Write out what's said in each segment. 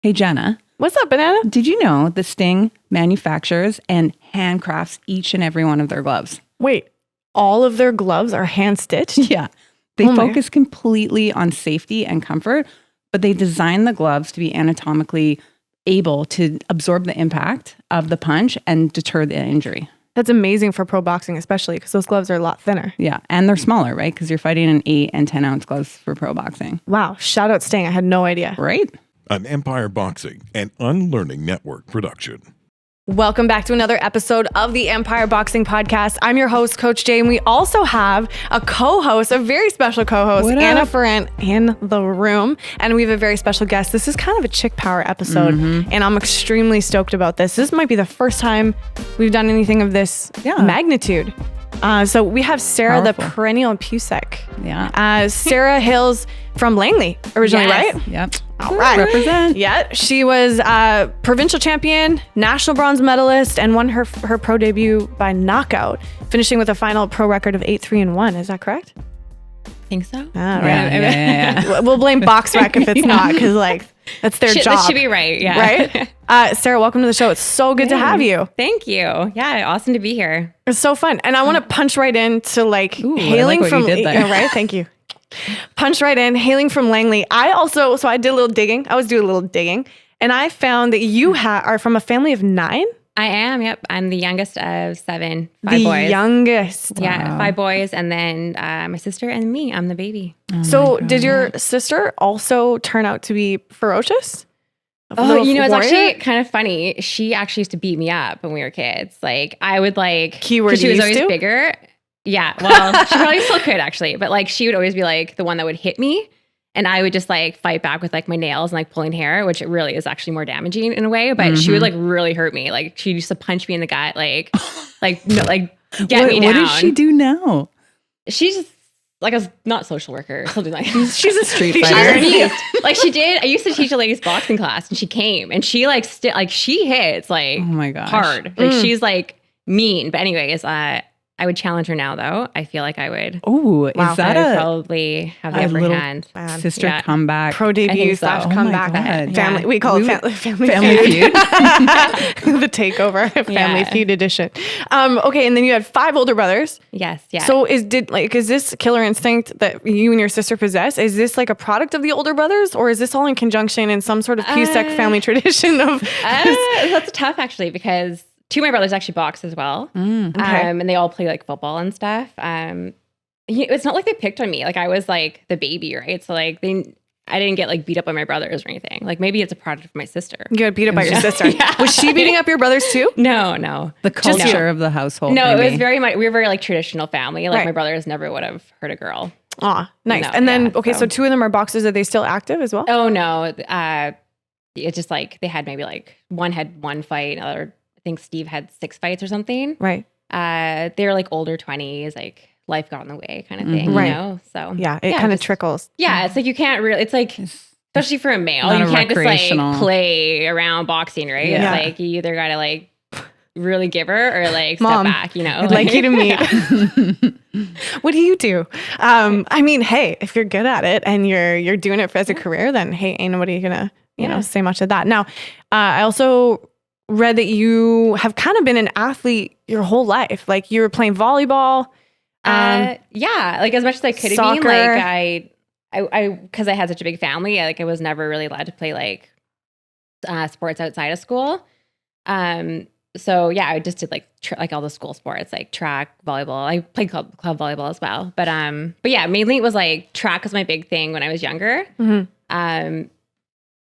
Hey, Jana. What's up, Banana? Did you know the Sting manufactures and handcrafts each and every one of their gloves? Wait, all of their gloves are hand stitched? Yeah. They focus completely on safety and comfort, but they design the gloves to be anatomically able to absorb the impact of the punch and deter the injury. That's amazing for pro boxing, especially because those gloves are a lot thinner. Yeah. And they're smaller, right? Because you're fighting in 8 and 10 ounce gloves for pro boxing. Wow. Shout out Sting. I had no idea. Right? An Empire Boxing and Unlearning Network production. Welcome back to another episode of the Empire Boxing Podcast. I'm your host, Coach Jay, and we also have a co-host, a very special co-host, Anna Ferrant, in the room. And we have a very special guest. This is kind of a chick power episode, and I'm extremely stoked about this. This might be the first time we've done anything of this magnitude. So we have Sarah, the perennial Pucek. Yeah. Sarah hails from Langley originally, right? Yep. All right. Represent. Yeah. She was provincial champion, national bronze medalist, and won her pro debut by knockout, finishing with a final pro record of 8-3-1. Is that correct? I think so. All right. Yeah. We'll blame BoxRec if it's not, because that's their job. That should be right. Yeah. Right? Sarah, welcome to the show. It's so good to have you. Thank you. Yeah. Awesome to be here. It's so fun. And I want to punch right into hailing what from, you did there. right? Thank you. Punch right in, hailing from Langley. I did a little digging. I was doing a little digging, and I found that you are from a family of 9. I am. Yep. I'm the youngest of 7, 5 boys. The youngest. Yeah. 5 boys. And then my sister and me. I'm the baby. So did your sister also turn out to be ferocious? Oh, it's actually kind of funny. She actually used to beat me up when we were kids. I would Keyword she was always used to? bigger. Yeah. Well, she probably still could actually, but she would always be the one that would hit me. And I would just fight back with my nails and pulling hair, which really is actually more damaging in a way. But she would really hurt me. She used to punch me in the gut, get me down. What does she do now? She's just a not social worker, something like She's a street fighter. She did. I used to teach a ladies boxing class, and she came and she she hits oh my gosh, hard. She's mean. But anyways, I would challenge her now, though. I feel like I would. Oh, is that I would probably have the upper hand. Sister comeback? Pro debut so. comeback. God. Family. We call it family Feud. The takeover, Family Feud edition. Okay, and then you had 5 older brothers. Yes, yeah. So is this killer instinct that you and your sister possess? Is this a product of the older brothers, or is this all in conjunction in some sort of Pucek family tradition of? That's tough actually, because 2 of my brothers actually box as well. Okay. And they all play football and stuff. It's not like they picked on me. I was the baby, right? So I didn't get beat up by my brothers or anything. Maybe it's a product of my sister. You got beat up by your sister. Yeah. Was she beating up your brothers too? No. The culture of the household. No, maybe. it was very much, we were very traditional family. Right. My brothers never would have hurt a girl. Aw, nice. No, and then, yeah, okay, so 2 of them are boxers. Are they still active as well? Oh no. It's just they had maybe one had 1 fight, another, I think Steve had 6 fights or something. Right. They were older 20s, life got in the way kind of thing, Right. you know? So Yeah, it kind of trickles. Yeah, it's you can't really, it's especially for a male, Not you a can't just recreational. play around boxing, right? Yeah. It's you either gotta really give her or step Mom, back, you know? I'd like you to meet. What do you do? I mean, hey, if you're good at it and you're doing it as a career, then hey, ain't nobody gonna, say much of that. Now, I also read that you have kind of been an athlete your whole life. You were playing volleyball. Yeah, as much as I could have been, soccer. I because I had such a big family, I was never really allowed to play sports outside of school. So yeah, I just did all the school sports, track, volleyball. I played club volleyball as well. But yeah, mainly it was track was my big thing when I was younger. Mm-hmm.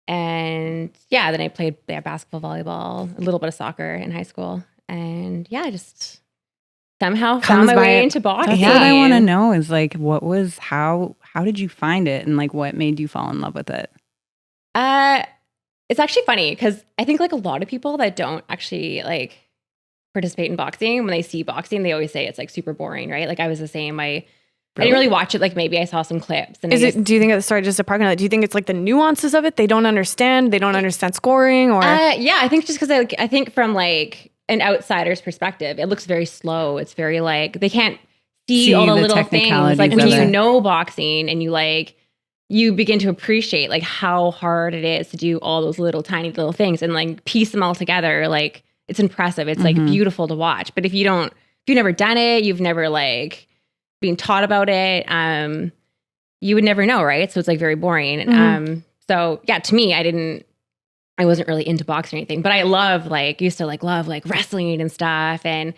And yeah, then I played basketball, volleyball, a little bit of soccer in high school. And yeah, I just somehow found my way into boxing. That's what I want to know is how did you find it and what made you fall in love with it? It's actually funny because I think a lot of people that don't actually participate in boxing, when they see boxing, they always say it's super boring, right? I was the same. I didn't really watch it. Maybe I saw some clips. And do you think it's, sorry, just a parking lot, do you think it's the nuances of it? They don't understand scoring, or? Yeah, I think just because I think from an outsider's perspective, it looks very slow. It's very they can't see all the little things. When you know boxing and you you begin to appreciate like how hard it is to do all those little tiny little things and like piece them all together. Like it's impressive. It's like beautiful to watch. But if you've never done it, you've never like been taught about it, you would never know, right? So it's like very boring. So yeah, to me, I wasn't really into boxing or anything, but I love like wrestling and stuff. And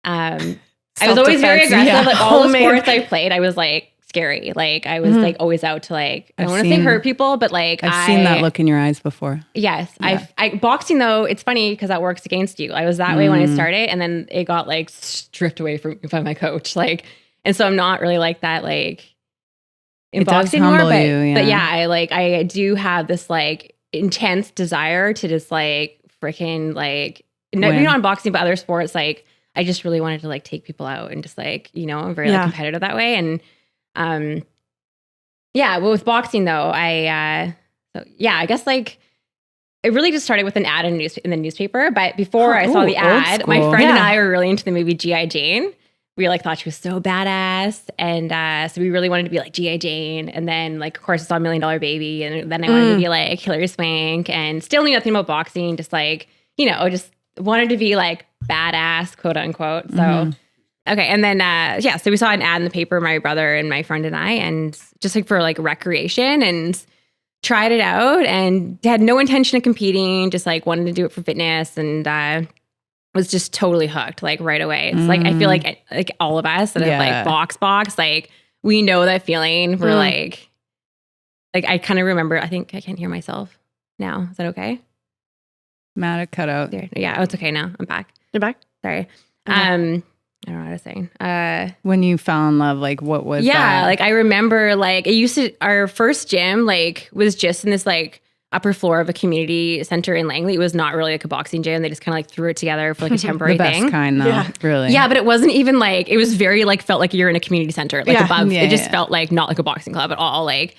I was always very aggressive. Yeah. Like all the sports I played, I was like scary. Like I was like always out to like, I don't want to say hurt people, but like I've seen that look in your eyes before. Yes. Yeah. Boxing though, it's funny because that works against you. I was that way when I started, and then it got like stripped away from by my coach. Like, and so I'm not really like that, like in boxing more, but yeah, I do have this like intense desire to just like freaking like maybe not in boxing but other sports. Like I just really wanted to like take people out and just like, you know, I'm very like competitive that way. And well, with boxing though, I guess like it really just started with an ad in the newspaper. But before I saw the ad, my friend and I were really into the movie G.I. Jane. We like thought she was so badass, and so we really wanted to be like G.I. Jane. And then like of course I saw $1 Million Baby, and then I wanted to be like Hilary Swank, and still knew nothing about boxing. Just like, you know, just wanted to be like badass, quote unquote. So okay, and then so we saw an ad in the paper, my brother and my friend and I, and just like for like recreation, and tried it out, and had no intention of competing. Just like wanted to do it for fitness, and was just totally hooked like right away. It's like I feel like all of us that have like box, like we know that feeling. We're like I kind of remember. I think I can't hear myself now. Is that okay? Matt, it cut out. There. Yeah, it's okay now. I'm back. You're back. Sorry. Okay. I don't know what I was saying. When you fell in love, like what was that? Like I remember like our first gym like was just in this like upper floor of a community center in Langley. It was not really like a boxing gym. They just kind of like threw it together for like a temporary thing. The best kind though, really. Yeah, but it wasn't even like, it was very like, felt like you're in a community center, like above. It just felt like not like a boxing club at all. Like,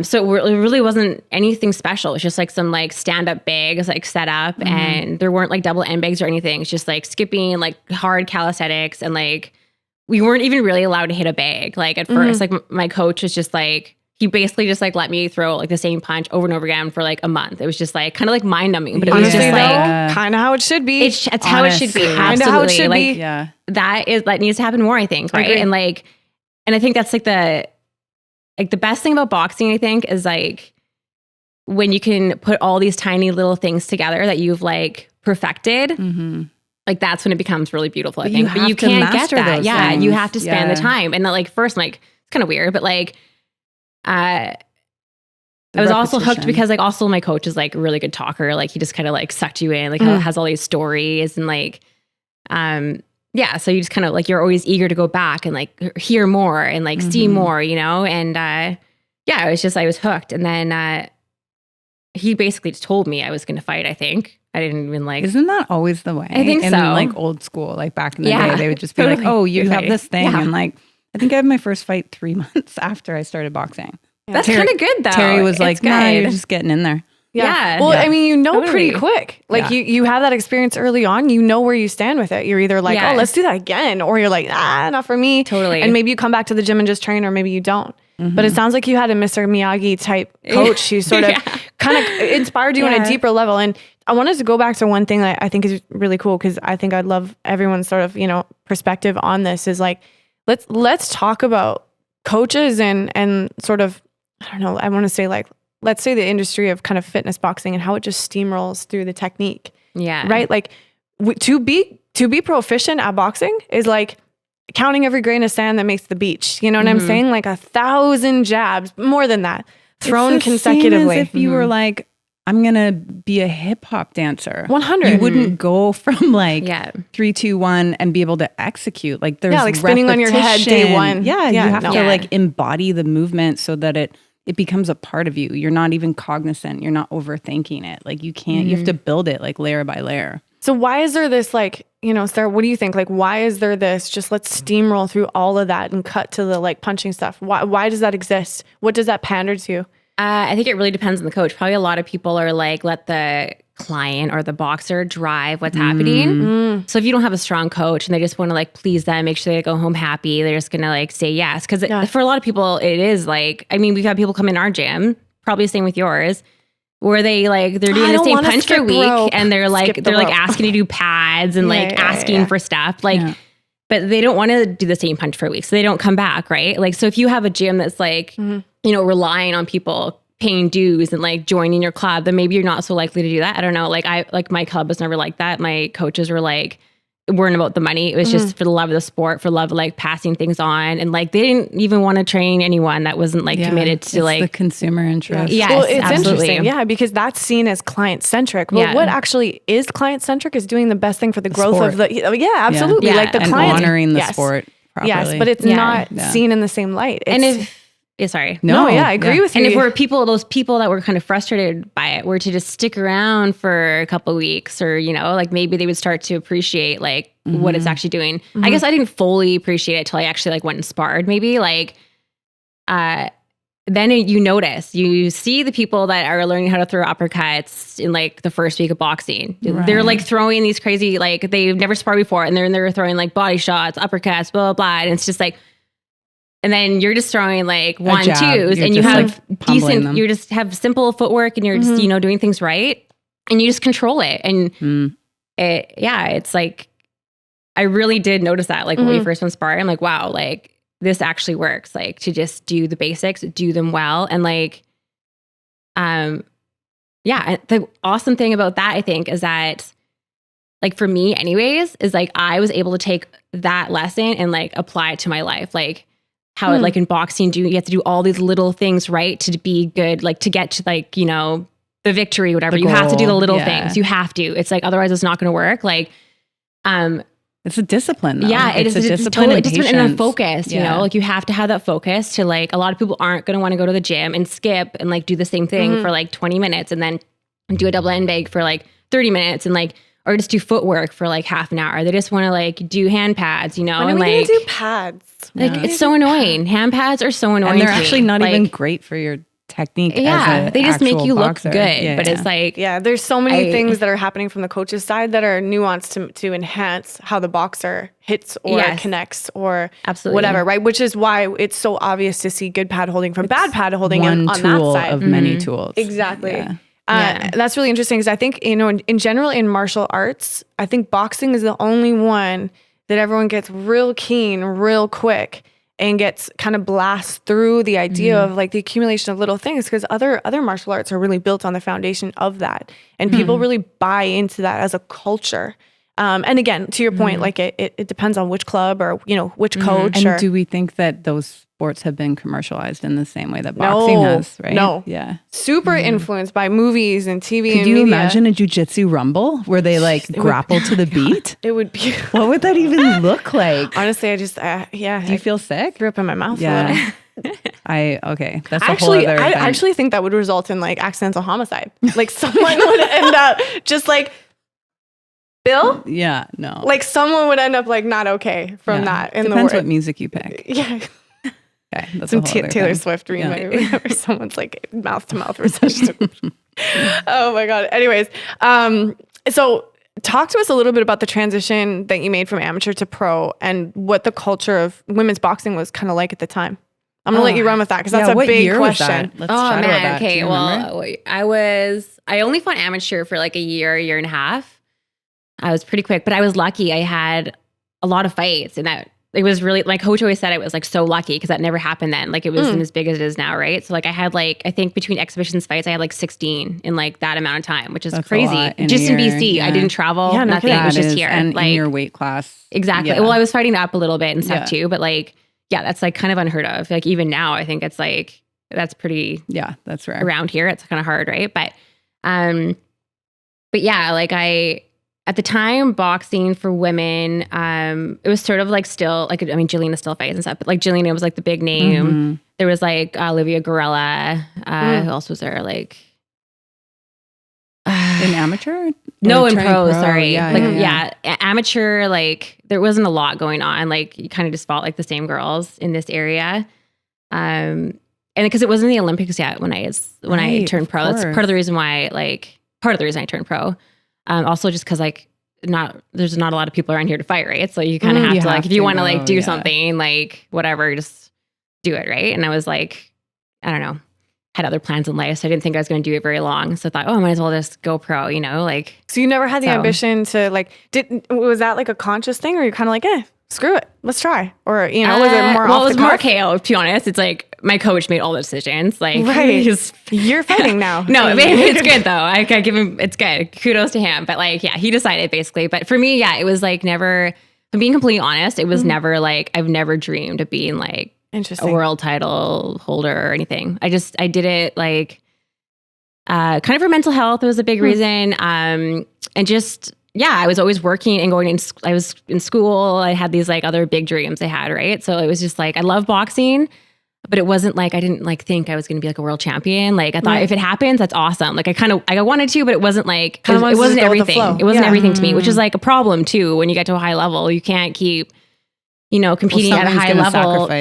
so it really wasn't anything special. It was just like some like stand-up bags like set up, and there weren't like double end bags or anything. It's just like skipping, like hard calisthenics, and like we weren't even really allowed to hit a bag. Like at first, like my coach was just like, he basically just like let me throw like the same punch over and over again for like a month. It was just like kind of like mind numbing, but it was just like kind of how it should be. It's how it should be. Kind of how it should be. Yeah, that needs to happen more, I think. Right. And like, and I think that's like the best thing about boxing, I think, is like when you can put all these tiny little things together that you've like perfected. Like that's when it becomes really beautiful, I think. But you can't get that. Yeah. Things. You have to spend the time. And like first, like it's kind of weird, but like I was also hooked because like also my coach is like a really good talker. Like he just kind of like sucked you in, like has all these stories, and like so you just kind of like, you're always eager to go back and like hear more and like see more, you know? And I was hooked. And then he basically just told me I was going to fight, I think. I didn't even like... Isn't that always the way? I think so. In like old school, like back in the day, they would just be like, oh, you have this thing. And like, I think I had my first fight 3 months after I started boxing. That's kind of good though. Terry was like, nah, you're just getting in there. Yeah. Well, I mean, you know, pretty quick. Like you have that experience early on. You know where you stand with it. You're either like, oh, let's do that again, or you're like, not for me. Totally. And maybe you come back to the gym and just train, or maybe you don't. But it sounds like you had a Mr. Miyagi type coach who sort of kind of inspired you on a deeper level. And I wanted to go back to one thing that I think is really cool, because I think I'd love everyone's sort of, you know, perspective on this, is like, let's talk about coaches and sort of, I don't know, I want to say like, let's say the industry of kind of fitness boxing and how it just steamrolls through the technique. Yeah. Right? Like to be proficient at boxing is like counting every grain of sand that makes the beach. You know what I'm saying? Like 1,000 jabs, more than that, thrown consecutively. Same as if you were like, I'm going to be a hip hop dancer. 100. You wouldn't go from like 3, 2, 1 and be able to execute. Like there's like spinning on your head day one. Yeah. You have to like embody the movement so that it becomes a part of you. You're not even cognizant. You're not overthinking it. Like you can't, you have to build it like layer by layer. So why is there this like, you know, Sarah, what do you think? Like, why is there this, just let's steamroll through all of that and cut to the like punching stuff? Why does that exist? What does that pander to? I think it really depends on the coach. Probably a lot of people are like, let the client or the boxer drive what's happening. So if you don't have a strong coach and they just want to like please them, make sure they go home happy, they're just gonna like say yes. Because for a lot of people, it is like, I mean, we've had people come in our gym, probably the same with yours, where they like they're doing the same punch for a week and they're like asking to do pads and asking for stuff like. But they don't want to do the same punch for a week, so they don't come back, right? Like, so if you have a gym that's like, you know, relying on people paying dues and like joining your club, then maybe you're not so likely to do that. I don't know. Like my club was never like that. My coaches were like, weren't about the money. It was just for the love of the sport, for love of like passing things on. And like, they didn't even want to train anyone that wasn't like committed to like the consumer interest. Yes, well, it's interesting. Yeah, because that's seen as client centric. But what actually is client centric is doing the best thing for the growth of the, absolutely. Like the and client honoring the sport properly. Yes, but it's not seen in the same light. I agree with you. And if those people that were kind of frustrated by it were to just stick around for a couple of weeks, or, you know, like maybe they would start to appreciate like what it's actually doing. I guess I didn't fully appreciate it till I actually like went and sparred maybe like, then you notice, you see the people that are learning how to throw uppercuts in like the first week of boxing. Right. They're like throwing these crazy, like they've never sparred before, and they're throwing like body shots, uppercuts, blah, blah, blah. And it's just like, and then you're just throwing like 1-2s and you have like decent, you just have simple footwork and you're just, you know, doing things right and you just control it. And it's like, I really did notice that like when we first went sparring, I'm like, wow, like this actually works. Like to just do the basics, do them well. And like, the awesome thing about that, I think, is that like for me anyways, is like, I was able to take that lesson and like apply it to my life. Like, how like in boxing, you have to do all these little things right to be good, like to get to like, you know, the victory, whatever. You have to do the little things. You have to. It's like, otherwise it's not going to work. Like, it's a discipline though. Yeah, it's a discipline and a focus, you know, like you have to have that focus to like, a lot of people aren't going to want to go to the gym and skip and like do the same thing for like 20 minutes and then do a double end bag for like 30 minutes and like, or just do footwork for like half an hour. They just want to like do hand pads, you know, when and are we like gonna do pads. Like it's so annoying. Hand pads are so annoying. And they're actually not like, even great for your technique. Yeah, they just make you boxer. Look good. But it's like there's so many things that are happening from the coach's side that are nuanced to enhance how the boxer hits or connects or whatever, right? Which is why it's so obvious to see good pad holding from bad pad holding on that side of many tools. Exactly. That's really interesting because I think, you know, in general in martial arts, I think boxing is the only one that everyone gets real keen real quick and gets kind of blast through the idea of like the accumulation of little things, because other martial arts are really built on the foundation of that. And people really buy into that as a culture. And again, to your point, like it depends on which club or, you know, which coach. And do we think that those sports have been commercialized in the same way that boxing has, right? No. Yeah. Super influenced by movies and TV Could and you media. imagine a jiu-jitsu rumble where they like grapple to the beat? It would be. What would that even look like? Honestly, I just, Do you feel sick? Threw up in my mouth a little. That's I actually think that would result in like accidental homicide. Like someone would end up just like, Bill? Yeah, no. Like someone would end up like not okay from that. Depends what music you pick. Yeah. Okay, that's some Taylor Swift remix where someone's like mouth to mouth resuscitation. Oh my God. Anyways, so talk to us a little bit about the transition that you made from amateur to pro and what the culture of women's boxing was kind of like at the time. I'm gonna let you run with that because that's a big question. Let's chat about that. Okay. Well, I only fought amateur for like a year and a half. I was pretty quick, but I was lucky. I had a lot of fights, and that it was really, my coach always said I was like so lucky because that never happened then. Like it wasn't as big as it is now, right? So like I had like, I think between exhibitions fights, I had like 16 in like that amount of time, which is crazy. Just in BC, I didn't travel, nothing. It was just here. And like, in your weight class. Exactly. Yeah. Well, I was fighting up a little bit and stuff too, but like, that's like kind of unheard of. Like even now, I think it's like, that's pretty, that's rare. Around here, it's kind of hard, right? But yeah, like at the time, boxing for women, it was sort of like still, like, I mean, Jillian still fights and stuff, but like Jillian was like the big name. Mm-hmm. There was like Olivia Gorella. Who else was there? Like, in amateur? No, in pro, sorry. Amateur, like, there wasn't a lot going on. Like, you kind of just fought like the same girls in this area. And because it wasn't the Olympics yet when I turned pro. That's part of the reason why, like, part of the reason I turned pro. Also just because like there's not a lot of people around here to fight, right? So you kind of have to like, if you want to like do something, like whatever, just do it, right? And I was like, I don't know, had other plans in life, so I didn't think I was going to do it very long. So I thought, I might as well just go pro, you know, like. So you never had the ambition to like, was that like a conscious thing, or you're kind of like, screw it, let's try? Or, you know, was it more well, it was more KO, to be honest. It's like my coach made all the decisions. Like, you're fighting now. No, it's good though. I give him, it's good. Kudos to him. But like, yeah, he decided basically. But for me, yeah, it was like never, I'm being completely honest, it was never like, I've never dreamed of being like a world title holder or anything. I did it like, kind of for mental health. It was a big reason. And just, yeah, I was always working and going I was in school. I had these like other big dreams I had, right? So it was just like, I love boxing, but it wasn't like, I didn't like think I was going to be like a world champion. Like I thought if it happens, that's awesome. Like I wanted to, but it wasn't like, it wasn't everything. It wasn't everything to me, which is like a problem too. When you get to a high level, you can't keep, you know, competing at a high level.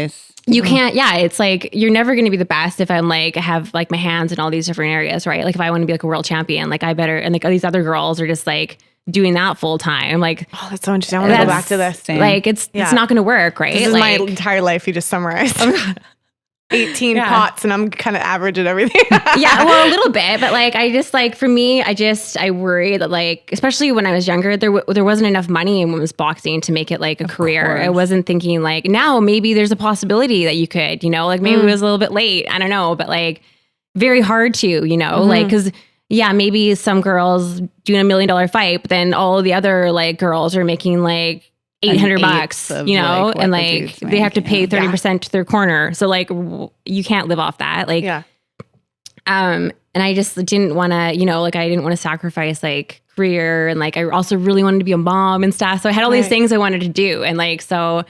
You can't, it's like, you're never going to be the best if I'm like, I have like my hands in all these different areas, right? Like if I want to be like a world champion, like I better, and like all these other girls are just like doing that full time. Like, oh, that's so interesting. I want to go back to this. Like it's not going to work, right? This is like, my entire life. You just summarized. 18 pots and I'm kind of average at everything. Yeah, well, a little bit, but like I just like for me, I worry that like, especially when I was younger, there wasn't enough money in women's boxing to make it like a career. I wasn't thinking like now maybe there's a possibility that you could, you know, like maybe it was a little bit late. I don't know, but like very hard to, you know, like because maybe some girls doing $1 million fight, but then all the other like girls are making like $800, you know, like and like they have to pay 30% to their corner. So like you can't live off that. Like, and I just didn't want to, you know, like I didn't want to sacrifice like career. And like, I also really wanted to be a mom and stuff. So I had all these things I wanted to do. And like, so,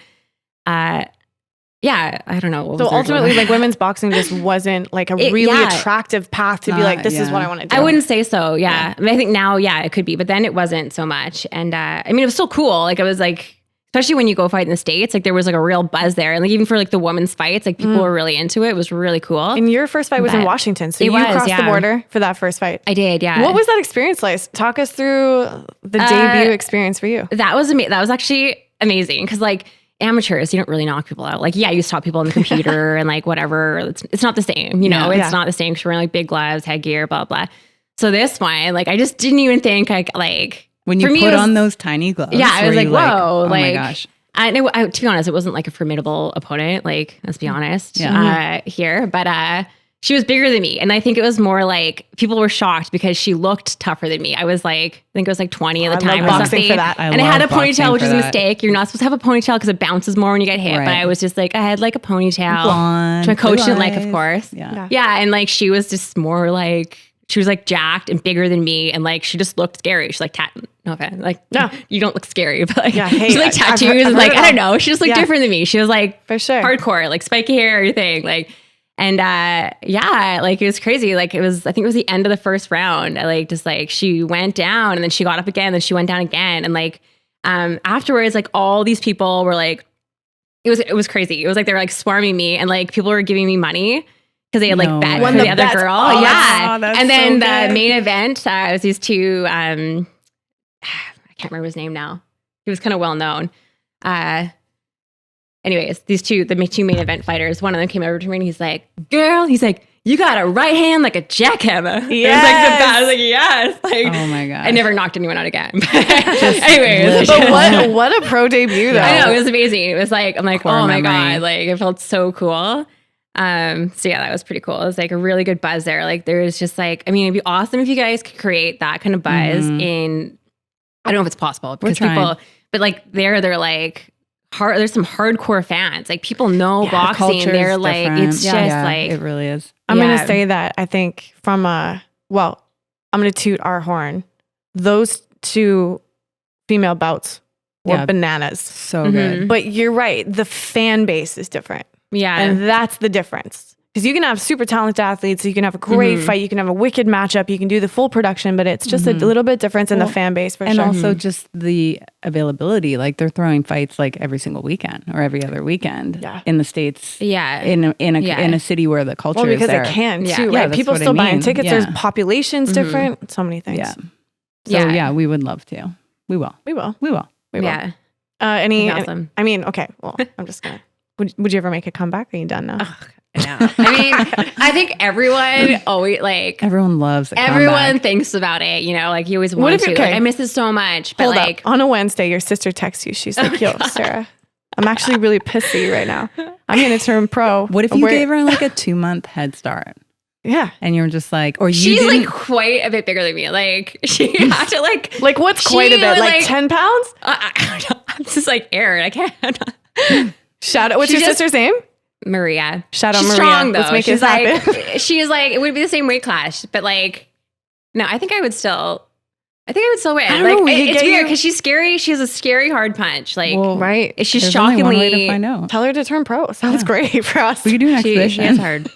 I don't know. So ultimately like women's boxing just wasn't like a really attractive path to be like, this is what I want to do. I wouldn't say so. Yeah. I mean, I think now, it could be, but then it wasn't so much. And, I mean, it was still cool. Like I was like, especially when you go fight in the States, like there was like a real buzz there. And like even for like the women's fights, like people were really into it. It was really cool. And your first fight was in Washington. So you crossed the border for that first fight. I did, yeah. What was that experience like? Talk us through the debut experience for you. That was amazing. That was actually amazing. Cause like amateurs, you don't really knock people out. Like, you stop people on the computer and like whatever. It's not the same, you know, it's not the same. Cause we're wearing like big gloves, headgear, blah, blah. So this one, like, I just didn't even think like, when you put on those tiny gloves. Yeah, I was like, whoa, oh my gosh. To be honest, it wasn't like a formidable opponent. Like, let's be honest, here. But she was bigger than me, and I think it was more like people were shocked because she looked tougher than me. I was like, I think it was like 20 at the time or something. For that. And I had a ponytail, which is a mistake. You're not supposed to have a ponytail because it bounces more when you get hit. Right. But I was just like, I had like a ponytail, blonde, which my coach didn't like, of course. Yeah, and like she was just more like. She was like jacked and bigger than me, and like she just looked scary. She's like, no offense, like no, you don't look scary, but like she's like tattoos and like I don't know. She just looked different than me. She was like for sure hardcore, like spiky hair, everything, like and like it was crazy. Like it was, I think it was the end of the first round. I like just like she went down and then she got up again, then she went down again, and like afterwards, like all these people were like, it was crazy. It was like they were like swarming me, and like people were giving me money. Because they had like bet for the other girl. Oh, and then the main event was these two, I can't remember his name now. He was kind of well known. Anyways, the two main event fighters, one of them came over to me and he's like, girl, you got a right hand like a jackhammer. Yes. It was like the best. I was like, yes. Like, oh my God. I never knocked anyone out again. Anyways. But what a pro debut though. I know, it was amazing. It was like, I'm like, core oh my God. Like it felt so cool. So that was pretty cool. It was like a really good buzz there. Like there was just like, I mean, it'd be awesome if you guys could create that kind of buzz in, I don't know if it's possible because people, but like they're like hard, there's some hardcore fans. Like people know boxing. They're like, it's just like, it really is. I'm going to say that I think from I'm going to toot our horn. Those two female bouts were bananas. So good. But you're right. The fan base is different. Yeah. And that's the difference. Because you can have super talented athletes, you can have a great fight, you can have a wicked matchup, you can do the full production, but it's just a little bit different in the fan base for and sure. And also just the availability. Like they're throwing fights like every single weekend or every other weekend in the States. Yeah. In a city where the culture is because there. they can too, Yeah, right? People still buying tickets. There's populations different. So many things. Yeah. So yeah, we would love to. We will. Yeah. Awesome. I mean, okay. Well, I'm just gonna. Would you ever make a comeback? Are you done now? No. I mean, I think everyone always everyone loves a everyone comeback. thinks about it, you like you always want to. Like, I miss it so much. But Hold like up. On a Wednesday, your sister texts you. She's like, "Yo, Sarah, I'm actually really pissy right now. I'm gonna turn pro." What if you gave her like a 2-month head start? Yeah. And you're just like, or you she's didn't... like quite a bit bigger than me. Like she had to like what's quite a bit? Like 10 pounds? I'm just like Aaron. I can't. Shout out. What's your sister's name? Maria. Shout out She's Maria. Strong, though. Let's make she's it happen. She's like, it would be the same weight class, but like, no, I think I would still win. I don't know, it's weird because she's scary. She has a scary hard punch. Like, right. She's There's shockingly. only one way to find out. Tell her to turn pro. Sounds great for us. We could do an exhibition. She is hard.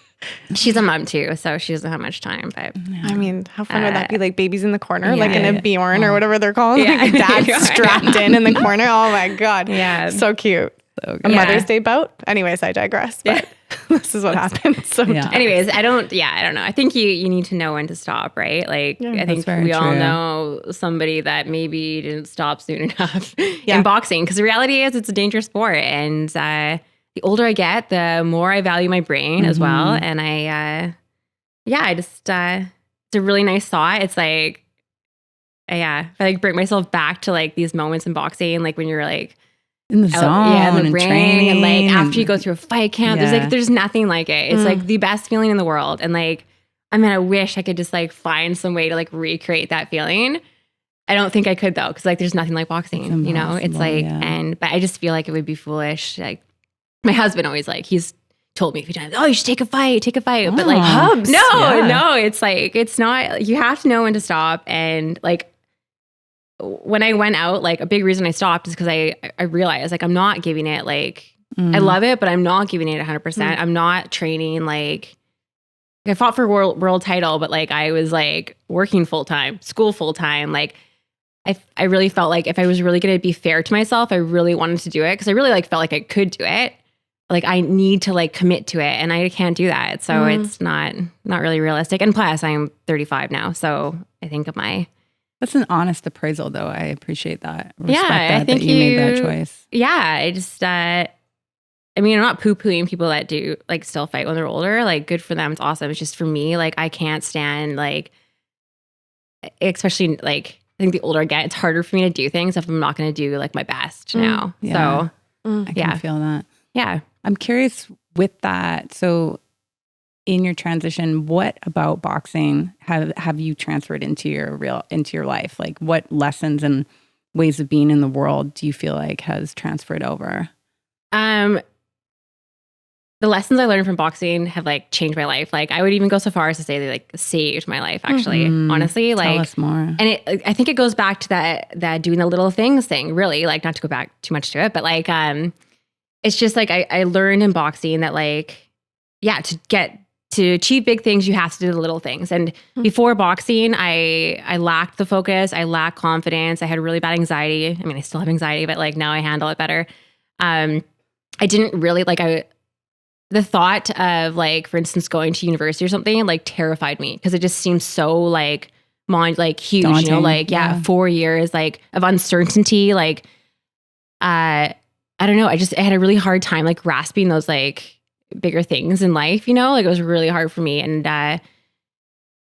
She's a mom too, so she doesn't have much time. But I mean, how fun would that be? Like babies in the corner, like in a Bjorn or whatever they're called. Yeah. Like dad strapped in the corner. Oh my God. Yeah. So cute. A Mother's Day bout. Anyways, I digress. But this is what happens. So anyways, I don't know. I think you need to know when to stop, right? Like I think we all know somebody that maybe didn't stop soon enough in boxing. Because the reality is it's a dangerous sport. And the older I get, the more I value my brain as well. And I just it's a really nice thought. It's like I like bring myself back to like these moments in boxing, like when you're like in the zone, in the ring, training, and like after you go through a fight camp, there's nothing like it. It's like the best feeling in the world. And like, I mean, I wish I could just like find some way to like recreate that feeling. I don't think I could though, because like there's nothing like boxing. It's like but I just feel like it would be foolish. Like my husband always like he's told me a few times, oh, you should take a fight. But like Hubs. No, it's like it's not. You have to know when to stop. And like when I went out, like a big reason I stopped is because I realized like I'm not giving it like I love it, but I'm not giving it 100%. I'm not training like I fought for world title, but like I was like working full time, school full time. Like I really felt like if I was really going to be fair to myself, I really wanted to do it because I really like felt like I could do it. Like I need to like commit to it, and I can't do that. So it's not really realistic. And plus, I'm 35 now, so I think of my. That's an honest appraisal, though. I appreciate that. I think that you made that choice. Yeah, I just, I mean, I'm not poo-pooing people that do like still fight when they're older. Like, good for them. It's awesome. It's just for me, like, I can't stand like, especially like, I think the older I get, it's harder for me to do things if I'm not going to do like my best now. Yeah. So, I can feel that. Yeah. I'm curious with that. So, in your transition, what about boxing have you transferred into your life? Like what lessons and ways of being in the world do you feel like has transferred over? The lessons I learned from boxing have like changed my life. Like I would even go so far as to say they like saved my life actually, honestly. Like tell us more. And I think it goes back to that doing the little things thing, really, like not to go back too much to it, but like it's just like I learned in boxing that like to achieve big things, you have to do the little things. And before boxing, I lacked the focus. I lacked confidence. I had really bad anxiety. I mean, I still have anxiety, but like now I handle it better. I didn't really the thought of like, for instance, going to university or something like terrified me because it just seemed so like huge, daunting. Like 4 years like of uncertainty. Like, I don't know. I had a really hard time like grasping those like bigger things in life, like it was really hard for me. And I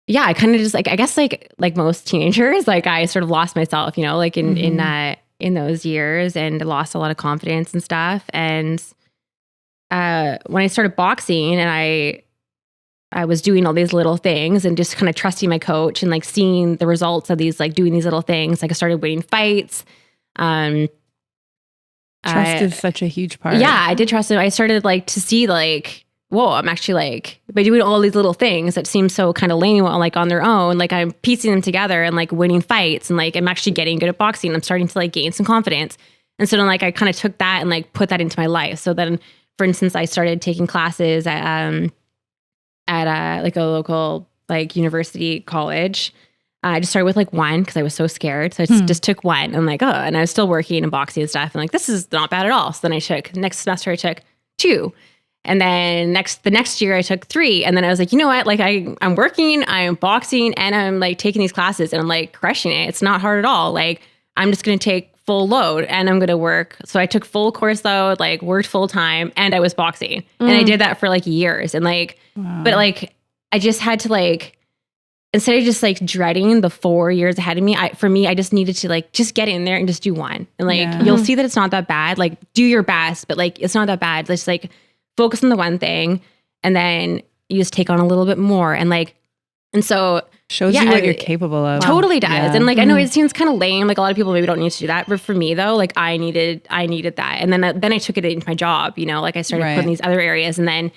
kind of just like, I guess like most teenagers, like I sort of lost myself, like in those years and lost a lot of confidence and stuff. And when I started boxing and I was doing all these little things and just kind of trusting my coach and like seeing the results of these, like doing these little things, like I started winning fights. Trust is such a huge part. Yeah, I did trust him. I started like to see like, whoa, I'm actually like, by doing all these little things that seem so kind of lame, like on their own, like I'm piecing them together and like winning fights and like I'm actually getting good at boxing. I'm starting to like gain some confidence. And so then like I kind of took that and like put that into my life. So then, for instance, I started taking classes at at like a local like university college. I just started with like one because I was so scared. So I just took one. I'm like, oh, and I was still working and boxing and stuff. And like, this is not bad at all. So then I took, next semester I took 2. And then the next year I took 3. And then I was like, you know what? Like I'm working, I'm boxing, and I'm like taking these classes and I'm like crushing it. It's not hard at all. Like I'm just going to take full load and I'm going to work. So I took full course load, like worked full time, and I was boxing. And I did that for like years. And like, but like, I just had to like, instead of just like dreading the 4 years ahead of me, I just needed to like, just get in there and just do one. And like, you'll see that it's not that bad. Like do your best, but like, it's not that bad. Just like focus on the one thing. And then you just take on a little bit more. And like, and so shows you what you're capable of. Totally does. Yeah. And like, I know it seems kind of lame. Like a lot of people maybe don't need to do that. But for me though, like I needed that. And then I took it into my job, you know, like I started putting these other areas. And then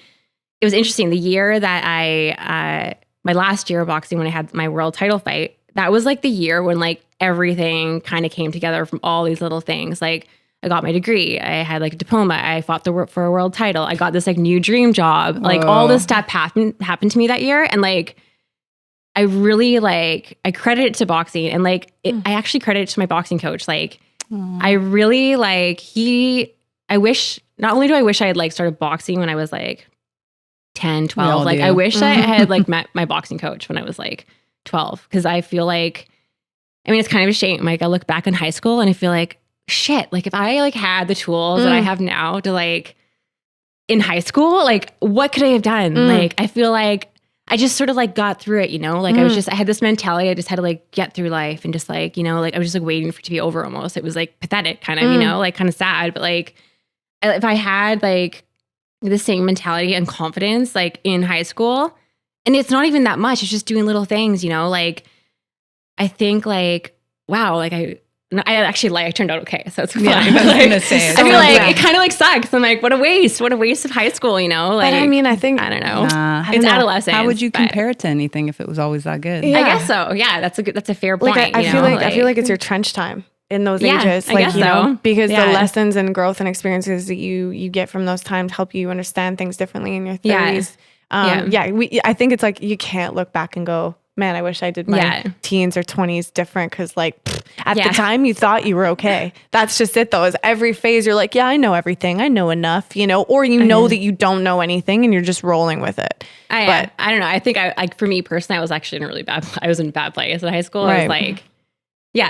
it was interesting. The year that my last year of boxing, when I had my world title fight, that was like the year when like everything kind of came together from all these little things. Like I got my degree, I had like a diploma, I fought for a world title, I got this like new dream job. Like all this stuff happened to me that year. And like, I really like, I credit it to boxing, and like, I actually credit it to my boxing coach. Like I really like, not only do I wish I had like started boxing when I was like 10, 12. Like I wish I had like met my boxing coach when I was like 12. Cause I feel like, I mean, it's kind of a shame. Like I look back in high school and I feel like shit, like if I like had the tools that I have now to like in high school, like what could I have done? Like, I feel like I just sort of like got through it, you know, like I had this mentality. I just had to like get through life and just like, you know, like I was just like waiting for it to be over almost. It was like pathetic kind of, you know, like kind of sad, but like if I had like the same mentality and confidence like in high school, and it's not even that much, it's just doing little things, you know, like I think like, wow, like I turned out okay, so it's fine. Yeah, but I like, was gonna say, I feel like it kind of like sucks. I'm like, what a waste of high school, you know? Like, but I mean, I think I don't know. I It's don't know. adolescence. How would you compare it to anything if it was always that good? Yeah. I guess so. Yeah, that's a fair point. Like I feel like it's your trench time in those ages. I Like guess you know, so. because the Yeah. lessons and growth and experiences that you get from those times help you understand things differently in your 30s. I think it's like you can't look back and go, man, I wish I did my teens or 20s different, because like at the time you thought you were okay. That's just it though, is every phase you're like, yeah, I know everything, I know enough, you know, or you know that you don't know anything and you're just rolling with it. But I don't know. I think for me personally, I was actually in I was in a bad place in high school. I was like,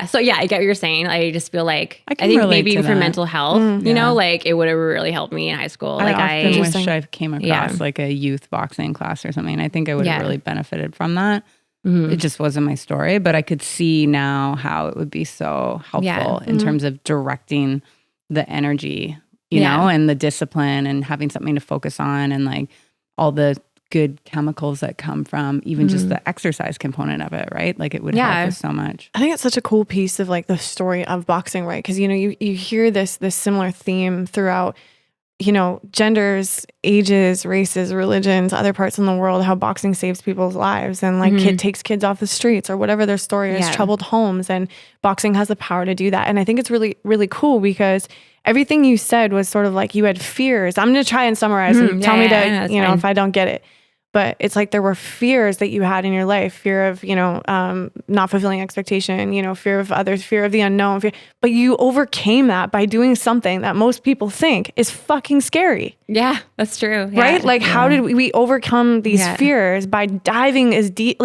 so I get what you're saying. I just feel like I think maybe even for mental health, you know, like it would have really helped me in high school. Like I often wish I came across like a youth boxing class or something. I think I would have really benefited from that. It just wasn't my story, but I could see now how it would be so helpful in terms of directing the energy, you know, and the discipline and having something to focus on, and like all the good chemicals that come from even just the exercise component of it, right? Like it would help us so much. I think it's such a cool piece of like the story of boxing, right? Because, you know, you hear this similar theme throughout, you know, genders, ages, races, religions, other parts in the world, how boxing saves people's lives, and like takes kids off the streets or whatever their story is, troubled homes, and boxing has the power to do that. And I think it's really, really cool because everything you said was sort of like you had fears. I'm going to try and summarize and tell me if I don't get it. But it's like there were fears that you had in your life, fear of, you know, not fulfilling expectation, you know, fear of others, fear of the unknown. But you overcame that by doing something that most people think is fucking scary. Yeah, that's true. Right? Like how did we overcome these fears? By diving as deep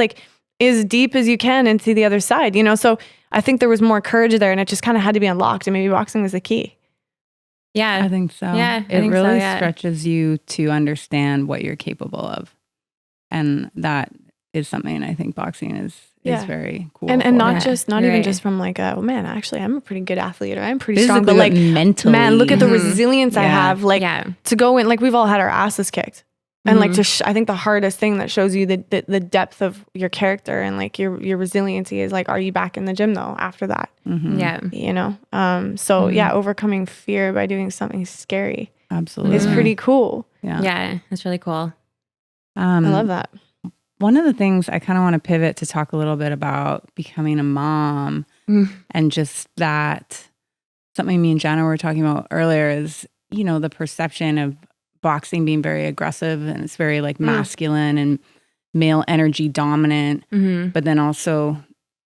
as you can into the other side, you know? So I think there was more courage there, and it just kind of had to be unlocked, and maybe boxing was the key. Yeah. I think so. Yeah, it really stretches you to understand what you're capable of. And that is something I think boxing is very cool. And not even just from like, oh man, actually I'm a pretty good athlete, or I'm pretty strong, but like mentally, man, look at the resilience I have, like to go in, like we've all had our asses kicked. And like I think the hardest thing that shows you the depth of your character and like your resiliency is like, are you back in the gym though after that? Yeah. You know? Overcoming fear by doing something scary. Absolutely. Is pretty cool. Yeah. That's really cool. I love that. One of the things I kind of want to pivot to talk a little bit about becoming a mom and just that, something me and Jana were talking about earlier is, you know, the perception of boxing being very aggressive and it's very like masculine and male energy dominant, but then also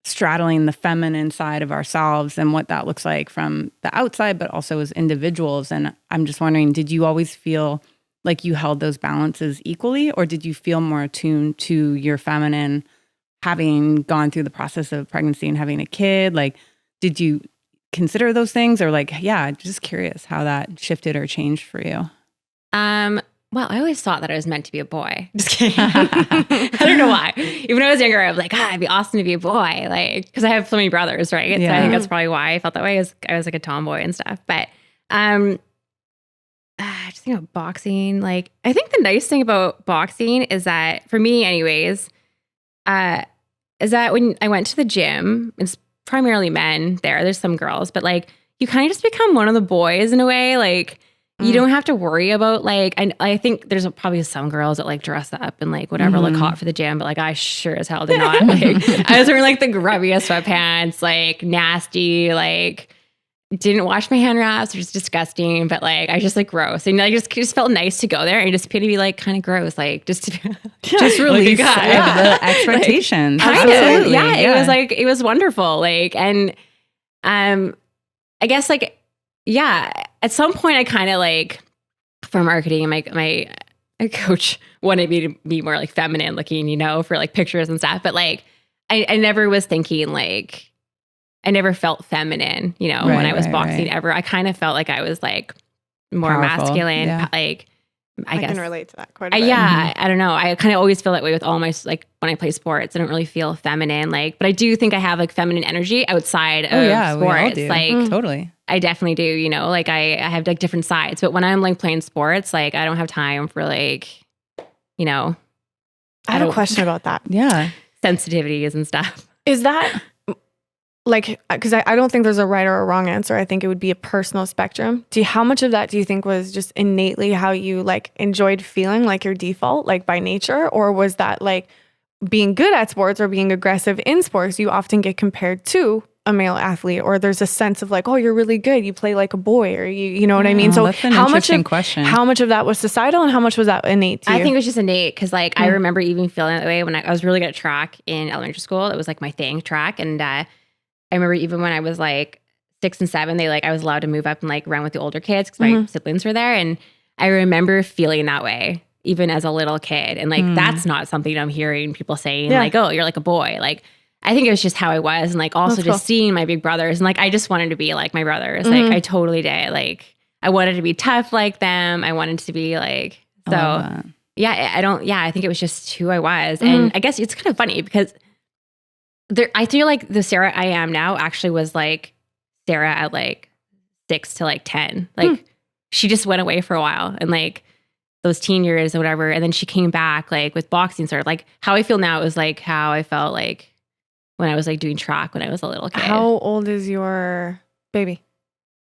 straddling the feminine side of ourselves and what that looks like from the outside, but also as individuals. And I'm just wondering, did you always feel like you held those balances equally, or did you feel more attuned to your feminine having gone through the process of pregnancy and having a kid? Like, did you consider those things, or like, yeah, just curious how that shifted or changed for you? Well, I always thought that I was meant to be a boy. Just kidding. I don't know why. Even when I was younger, I was like, it'd be awesome to be a boy. Like, because I have so many brothers, right? Yeah. So I think that's probably why I felt that way. I was like a tomboy and stuff. But just think about boxing. Like, I think the nice thing about boxing is that, for me anyways, is that when I went to the gym, it's primarily men there. There's some girls, but like, you kind of just become one of the boys in a way. Like, you don't have to worry about like, I think there's probably some girls that like dress up and like whatever, look hot for the gym, but like I sure as hell did not. Like, I was wearing like the grubbiest sweatpants, like nasty, like didn't wash my hand wraps, which is disgusting, but like I just like gross. And I just felt nice to go there and just to be like kind of gross, like just to just release the expectations. Like, absolutely. Yeah, it was wonderful. Like, and I guess like, yeah, at some point I kind of like, for marketing, my coach wanted me to be more like feminine looking, you know, for like pictures and stuff. But like, I never was thinking like, I never felt feminine, you know, when I was boxing ever. I kind of felt like I was like more powerful, masculine. Yeah. Like, I guess. Can relate to that quite a bit. Yeah, I don't know. I kind of always feel that way with all my, like when I play sports, I don't really feel feminine. Like, but I do think I have like feminine energy outside of sports. We all do. Like, totally. I definitely do, you know, like I have like different sides, but when I'm like playing sports, like I don't have time for like, you know. I have a question about that. Yeah. Sensitivities and stuff. Is that like, because I don't think there's a right or a wrong answer. I think it would be a personal spectrum. How much of that do you think was just innately how you like enjoyed feeling, like your default, like by nature? Or was that like being good at sports or being aggressive in sports, you often get compared to a male athlete, or there's a sense of like, oh, you're really good, you play like a boy, or you know what I mean? So that's an interesting question. How much of that was societal and how much was that innate to you? I think it was just innate because like I remember even feeling that way when I was really good at track in elementary school. It was like my thing, track. And I remember even when I was like 6 and 7, I was allowed to move up and like run with the older kids because my siblings were there. And I remember feeling that way even as a little kid. And like, that's not something I'm hearing people saying like, oh, you're like a boy. Like, I think it was just how I was. And like also just seeing my big brothers and like, I just wanted to be like my brothers. Like I totally did. Like I wanted to be tough like them. I wanted to be like, so I think it was just who I was. And I guess it's kind of funny because I feel like the Sarah I am now actually was like Sarah at like 6 to like 10. Like she just went away for a while and like those teen years or whatever. And then she came back like with boxing sort of like how I feel now is like how I felt like when I was like doing track when I was a little kid. How old is your baby?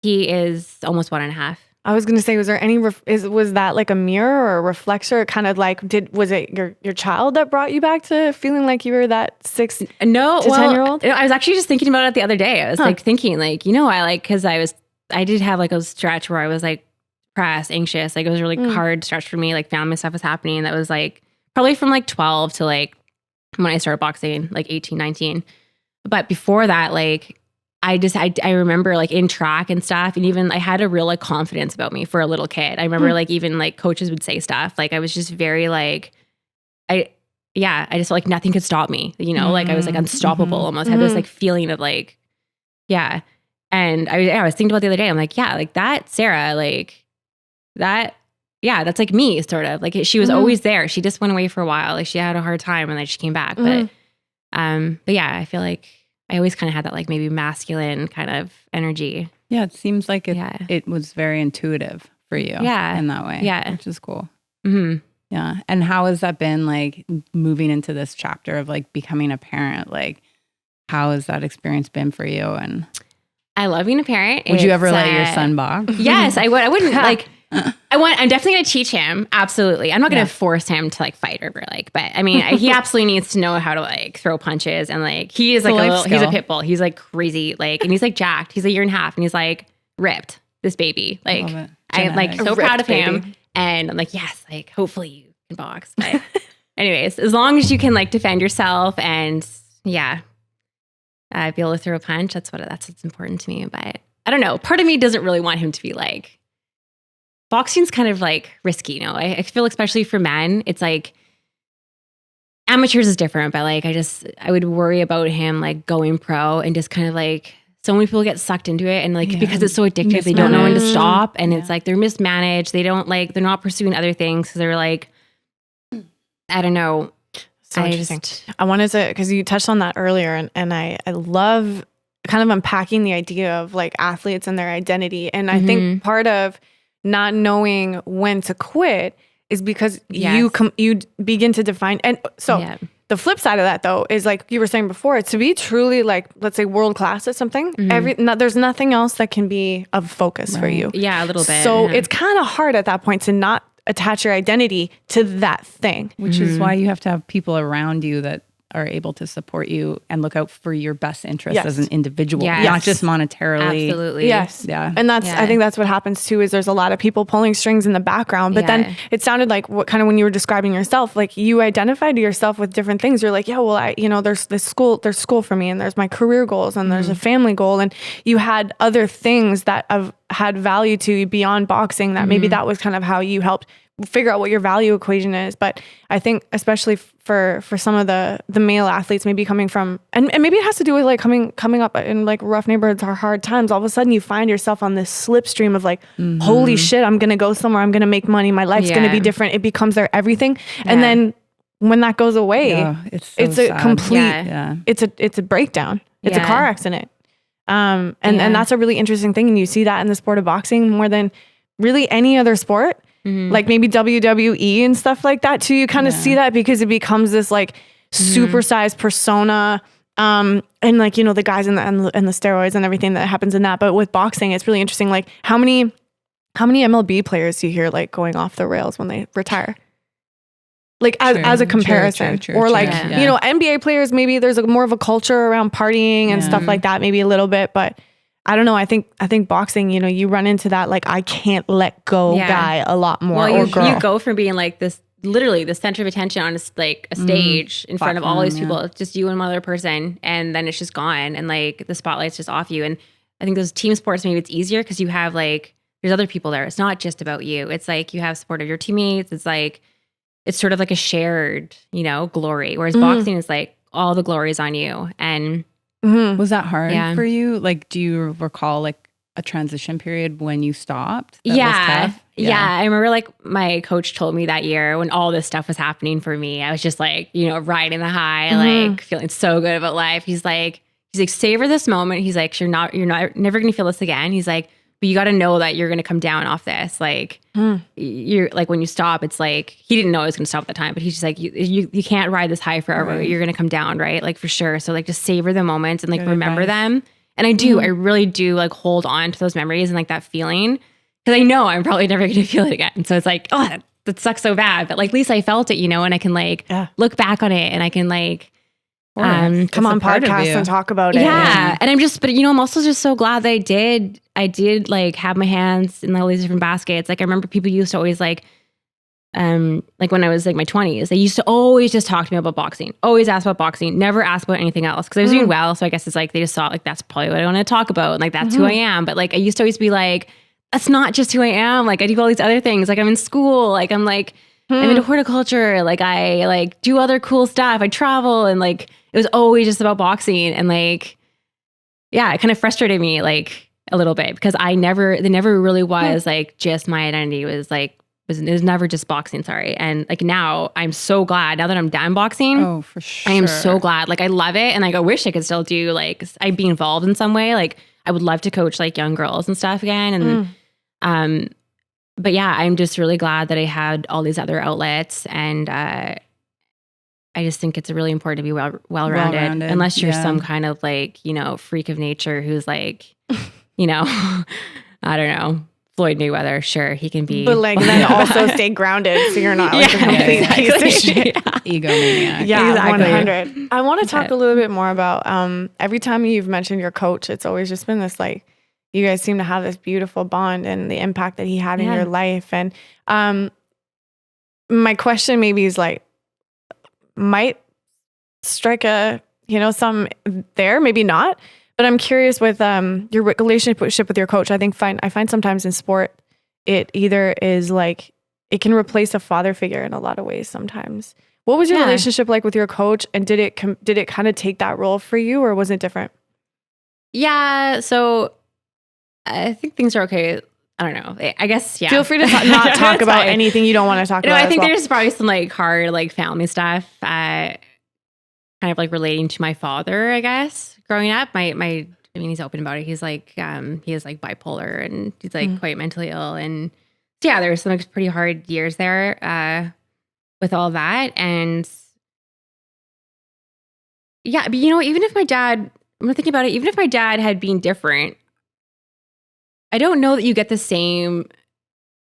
He is almost 1.5. I was going to say, was there any, was that like a mirror or a reflector? Kind of like, was it your child that brought you back to feeling like you were that 6 to 10-year-old? I was actually just thinking about it the other day. I was like thinking like, you know, cause I did have like a stretch where I was like depressed, anxious. Like it was a really hard stretch for me. Like family stuff was happening. That was like probably from like 12 to like when I started boxing, like 18, 19. But before that, like, I remember like in track and stuff, and even I had a real like confidence about me for a little kid. I remember like even like coaches would say stuff. Like I was just very like, I just felt like nothing could stop me, you know, like I was like unstoppable almost. I had this like feeling of like, yeah. And I was thinking about the other day, I'm like, yeah, like that Sarah, like that, yeah, that's like me sort of like she was always there. She just went away for a while. Like she had a hard time and then she came back. But yeah, I feel like I always kind of had that like maybe masculine kind of energy. Yeah. It seems like it was very intuitive for you in that way. Yeah. Which is cool. Yeah. And how has that been like moving into this chapter of like becoming a parent? Like how has that experience been for you? And I love being a parent. Would you ever let your son box? Yes, I would. I wouldn't like, I'm definitely going to teach him. Absolutely. I'm not going to force him to like fight or like, but I mean, he absolutely needs to know how to like throw punches and like, he is like he's a pit bull. He's like crazy. Like, and he's like jacked. He's a 1.5 years and he's like ripped, this baby. Like, I'm like so proud of him. And I'm like, yes, like hopefully you can box. But anyways, as long as you can like defend yourself and be able to throw a punch, that's what's important to me. But I don't know. Part of me doesn't really want him to be like, boxing's kind of like risky, you know? I feel especially for men, it's like amateurs is different, but like I would worry about him like going pro and just kind of like so many people get sucked into it and like because it's so addictive, they don't know when to stop and it's like they're mismanaged. They don't like they're not pursuing other things because they're like I don't know. So interesting. I wanted to because you touched on that earlier and I love kind of unpacking the idea of like athletes and their identity. And I think part of not knowing when to quit is because you begin to define. And so the flip side of that though is like you were saying before, to be truly like, let's say world class at something, there's nothing else that can be of focus for you. Yeah, a little bit. So it's kind of hard at that point to not attach your identity to that thing. Which is why you have to have people around you that are able to support you and look out for your best interest as an individual, not just monetarily. Absolutely. Yes. Yeah. And that's, I think that's what happens too, is there's a lot of people pulling strings in the background, but then it sounded like what kind of when you were describing yourself, like you identified yourself with different things. You're like, yeah, well, there's there's school for me and there's my career goals and there's a family goal. And you had other things that have had value to you beyond boxing that maybe that was kind of how you helped figure out what your value equation is. But I think especially for some of the male athletes, maybe coming from, and maybe it has to do with like coming up in like rough neighborhoods or hard times, all of a sudden you find yourself on this slipstream of like, holy shit, I'm going to go somewhere. I'm going to make money. My life's going to be different. It becomes their everything. And then when that goes away, it's a complete, it's a breakdown. It's a car accident. And that's a really interesting thing. And you see that in the sport of boxing more than really any other sport. Like maybe WWE and stuff like that too. You kind of see that because it becomes this like supersized persona. And like, you know, the guys and the steroids and everything that happens in that. But with boxing, it's really interesting. Like how many MLB players do you hear like going off the rails when they retire? Like as a comparison, or like, you know, NBA players, maybe there's more of a culture around partying and stuff like that, maybe a little bit, but I don't know. I think boxing, you know, you run into that, like, I can't let go guy a lot more. Well, you go from being like this, literally the center of attention on a stage in front of all these people. It's just you and one other person. And then it's just gone. And like the spotlight's just off you. And I think those team sports, maybe it's easier because you have like, there's other people there. It's not just about you. It's like you have support of your teammates. It's like, it's sort of like a shared, you know, glory. Whereas boxing is like all the glory is on you. And was that hard for you? Like, do you recall like a transition period when you stopped? That was tough? Yeah. I remember like my coach told me that year when all this stuff was happening for me, I was just like, you know, riding the high, like feeling so good about life. He's like, savor this moment. He's like, you're never going to feel this again. He's like, but you got to know that you're going to come down off this. Like you're like, when you stop, it's like, he didn't know I was going to stop at the time, but he's just like, you can't ride this high forever. Right. You're going to come down. Right. Like for sure. So like just savor the moments and like remember them. And I do, I really do like hold on to those memories and like that feeling. Cause I know I'm probably never going to feel it again. So it's like, oh, that sucks so bad. But like, at least I felt it, you know, and I can like look back on it and I can like, come on podcasts and talk about it. Yeah. And but you know, I'm also just so glad that I did like have my hands in all these different baskets. Like I remember people used to always like when I was like my 20s, they used to always just talk to me about boxing, always ask about boxing, never ask about anything else. Cause I was doing well. So I guess it's like, they just thought like, that's probably what I want to talk about. And like, that's who I am. But like, I used to always be like, that's not just who I am. Like I do all these other things. Like I'm in school. Like I'm like, I'm into horticulture. Like I like do other cool stuff. I travel and like, it was always just about boxing. And like, yeah, it kind of frustrated me like a little bit because there never really was like just my identity it was never just boxing. Sorry. And like now I'm so glad now that I'm done boxing. Oh, for sure. I am so glad. Like I love it. And like, I wish I could still do like, I'd be involved in some way. Like I would love to coach like young girls and stuff again. And, but yeah, I'm just really glad that I had all these other outlets and, I just think it's really important to be well-rounded unless you're some kind of like, you know, freak of nature who's like, you know, I don't know, Floyd Mayweather. Sure, he can be. But like then also stay grounded so you're not like a complete piece of shit. Egomaniac. Yeah, exactly. 100. I want to talk a little bit more about every time you've mentioned your coach, it's always just been this like, you guys seem to have this beautiful bond and the impact that he had in your life. And my question maybe is like, might strike a, some there, maybe not. But I'm curious with your relationship with your coach. I find sometimes in sport, it either is like, it can replace a father figure in a lot of ways sometimes. What was your relationship like with your coach? And did it kind of take that role for you, or was it different? Yeah. So I think things are okay. I don't know. I guess, yeah. Feel free to not talk about anything you don't want to talk about. I think there's probably some like hard like family stuff, kind of like relating to my father, I guess. Growing up, I mean, he's open about it. He's like, he is like bipolar and he's like quite mentally ill. And yeah, there was some like, pretty hard years there with all that. And yeah, but even if my dad, I'm thinking about it, even if my dad had been different, I don't know that you get the same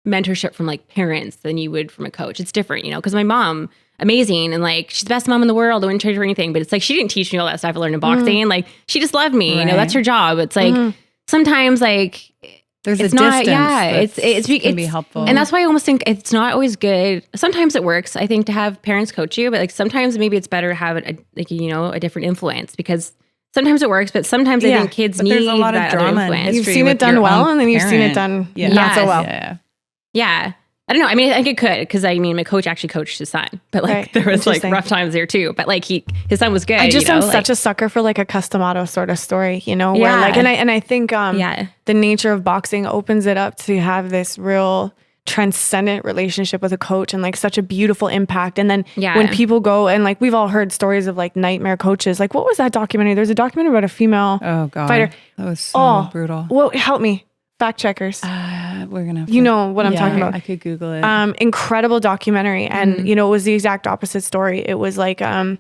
mentorship from like parents than you would from a coach. It's different, because my mom, amazing, and like she's the best mom in the world. I wouldn't trade her for anything, but it's like she didn't teach me all that stuff I learned in boxing. Like she just loved me. Right. That's her job. It's like sometimes like there's it's a not, distance. It can be helpful, and that's why I almost think it's not always good. Sometimes it works, I think, to have parents coach you, but like sometimes maybe it's better to have a different influence, because sometimes it works, but sometimes I think kids need there's a lot that of drama other influence. You've seen it done well, and then you've seen it done not so well. Yeah. I don't know. I mean, I think it could, because my coach actually coached his son, but like there was like rough times there too. But like his son was good. I just am such a sucker for like a custom auto sort of story, where like, and I think the nature of boxing opens it up to have this real transcendent relationship with a coach and like such a beautiful impact. And then when people go and like, we've all heard stories of like nightmare coaches. Like, what was that documentary? There's a documentary about a female fighter. That was so brutal. Well, help me. Fact checkers. We're gonna. You know what I'm talking about. I could Google it. Incredible documentary, and it was the exact opposite story. It was like, I'd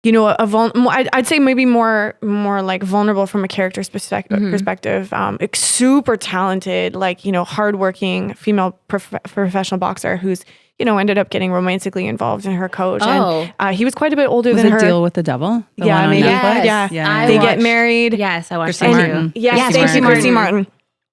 say maybe more like vulnerable from a character's perspective. Super talented, like hardworking female professional boxer who's ended up getting romantically involved in her coach. Oh. And he was quite a bit older was than it her. Deal with the Devil? The Yeah, one on maybe. Netflix? Yeah. They get married. Yes, I watched Christy that Martin. too. Yes, thank you, Christy Martin.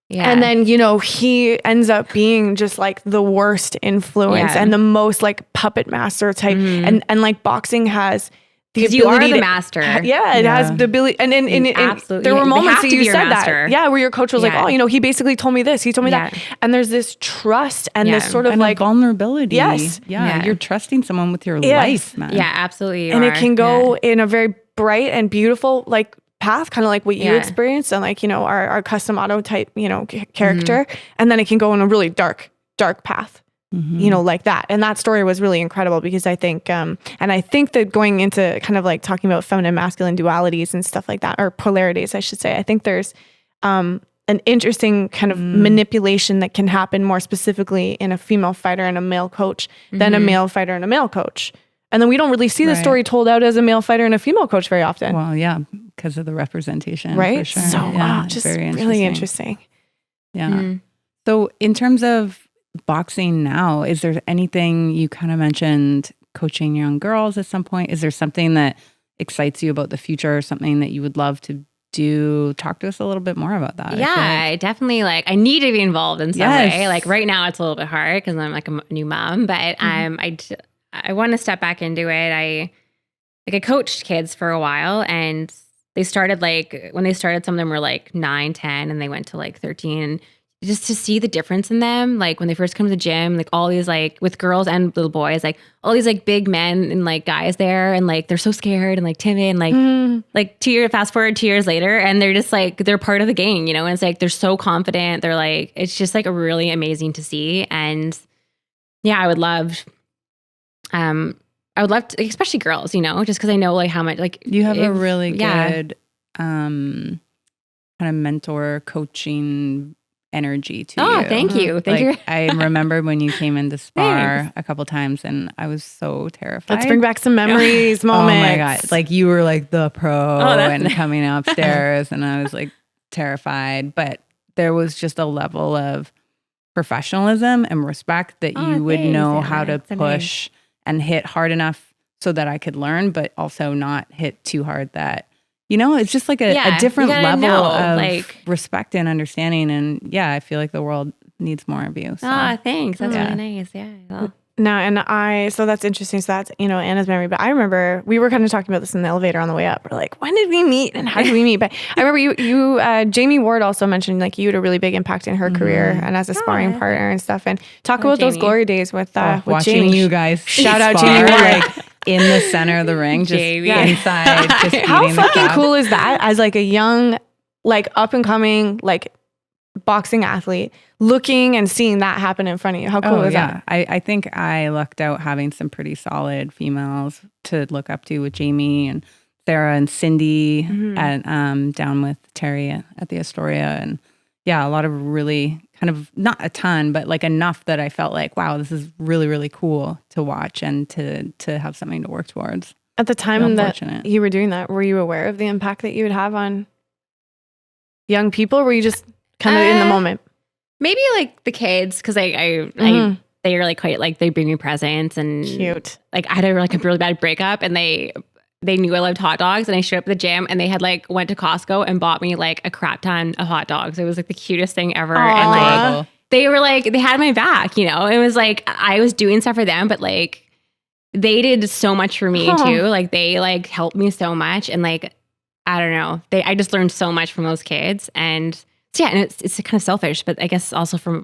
Yeah. And then, he ends up being just like the worst influence and the most like puppet master type. And like boxing has the ability. You are the master. It has the ability. And absolutely. There were moments that you said master. that. Where your coach was like, he basically told me this. He told me that. And there's this trust and this sort of and like vulnerability. Yes. Yeah. You're trusting someone with your life, man. Yeah, absolutely. And it can go in a very bright and beautiful, like, path, kind of like what you experienced, and like our custom auto type character, and then it can go in a really dark path, like that. And that story was really incredible, because I think and I think that going into kind of like talking about feminine masculine dualities and stuff like that, or polarities I should say, I think there's an interesting kind of manipulation that can happen more specifically in a female fighter and a male coach than a male fighter and a male coach. And then we don't really see the story told out as a male fighter and a female coach very often. Well, yeah, because of the representation. Right? For sure. So, wow, just very really interesting. Yeah. So in terms of boxing now, is there anything, you kind of mentioned coaching young girls at some point? Is there something that excites you about the future, or something that you would love to do? Talk to us a little bit more about that. Yeah, I definitely I need to be involved in some way. Like right now it's a little bit hard because I'm like a new mom, but I want to step back into it. I coached kids for a while, and they started when they started, some of them were like 9, 10, and they went to like 13. And just to see the difference in them, like when they first come to the gym, like all these like with girls and little boys, like all these like big men and like guys there, and like they're so scared and like timid, and like fast forward 2 years later, and they're just like they're part of the gang, and it's like they're so confident. They're like, it's just like a really amazing to see. And yeah, I would love to, especially girls, just because I know like how much like you have a really good kind of mentor coaching energy to you. Oh, thank you. Thank you. I remember when you came into spar a couple times, and I was so terrified. Let's bring back some memories, moments. Oh my God. Like you were like the pro and coming upstairs, and I was like terrified, but there was just a level of professionalism and respect that you would know how to push and hit hard enough so that I could learn, but also not hit too hard that it's just like a different level of like respect and understanding. And yeah, I feel like the world needs more of you. So. Thanks. That's really nice. Yeah. Well. No, and so that's interesting. So that's, Anna's memory. But I remember we were kind of talking about this in the elevator on the way up. We're like, when did we meet and how did we meet? But I remember you Jamie Ward also mentioned like you had a really big impact in her career and as a sparring partner and stuff. And talk about those glory days with watching Jamie. You guys. Shout out Jamie Jamie Ward. Like in the center of the ring, just inside. Just how fucking cool is that as like a young, like up and coming, like boxing athlete looking and seeing that happen in front of you? How cool is that? I think I lucked out having some pretty solid females to look up to with Jamie and Sarah and Cindy and down with Terry at the Astoria. And yeah, a lot of really kind of not a ton, but like enough that I felt like, wow, this is really, really cool to watch and to have something to work towards. At the time that you were doing that, were you aware of the impact that you would have on young people? Were you just kind of in the moment? Maybe like the kids, because they are like quite like they bring me presents and cute. Like I had a really bad breakup and they knew I loved hot dogs and I showed up at the gym and they had like went to Costco and bought me like a crap ton of hot dogs. It was like the cutest thing ever. Aww. And like they were like they had my back, It was like I was doing stuff for them, but like they did so much for me too. Like they like helped me so much and like I don't know. I just learned so much from those kids and. Yeah, and it's kind of selfish, but I guess also for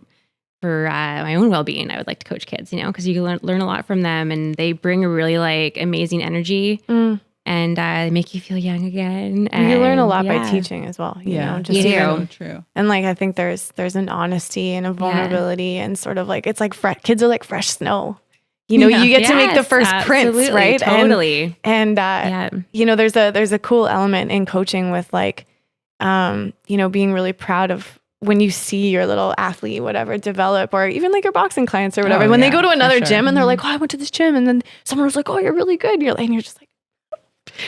my own well-being, I would like to coach kids, because you learn a lot from them, and they bring a really like amazing energy, and they make you feel young again. And you learn a lot by teaching as well. You know, just so true. And like I think there's an honesty and a vulnerability, and sort of like it's like kids are like fresh snow. You get to make the first prints, right? Totally. And there's a cool element in coaching with like. Being really proud of when you see your little athlete, whatever, develop, or even like your boxing clients or whatever. When they go to another gym and they're like, oh, I went to this gym. And then someone was like, oh, you're really good. And you're just like,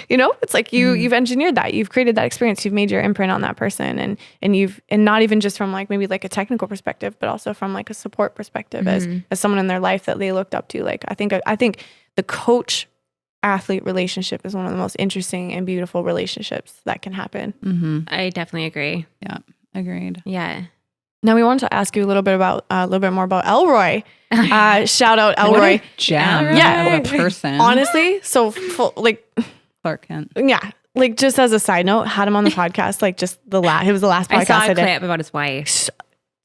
it's like you've engineered that. You've created that experience. You've made your imprint on that person. And not even just from like maybe like a technical perspective, but also from like a support perspective as someone in their life that they looked up to. Like, I think the coach athlete relationship is one of the most interesting and beautiful relationships that can happen. I definitely agree. Yeah, agreed. Yeah. Now we wanted to ask you a little bit more about Elroy. Shout out Elroy. What a gem. Yeah, of a person. Honestly, so like Clark Kent. Yeah, like just as a side note, had him on the podcast. Like just it was the last podcast I saw a I did. clip about his wife.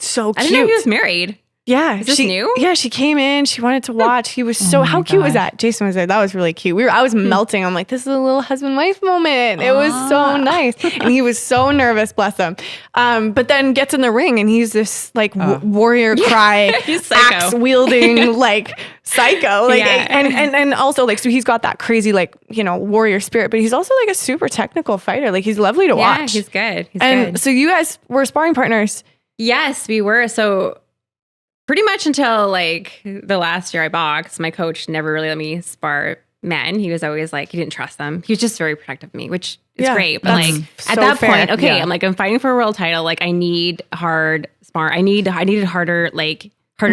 So cute. I didn't know he was married. Yeah. Is this new? Yeah, she came in. She wanted to watch. He was so, how cute was that? Jason was there. That was really cute. I was melting. I'm like, this is a little husband-wife moment. It was so nice. And he was so nervous, bless him. But then gets in the ring and he's this like warrior cry, axe wielding like psycho. Like, and also like, so he's got that crazy like, warrior spirit, but he's also like a super technical fighter. Like he's lovely to watch. Yeah, he's good. So you guys were sparring partners. Yes, we were. So pretty much until like the last year I boxed, my coach never really let me spar men. He was always like, he didn't trust them. He was just very protective of me, which is great. But like at that point, I'm like, I'm fighting for a world title. Like I need hard spar. I needed harder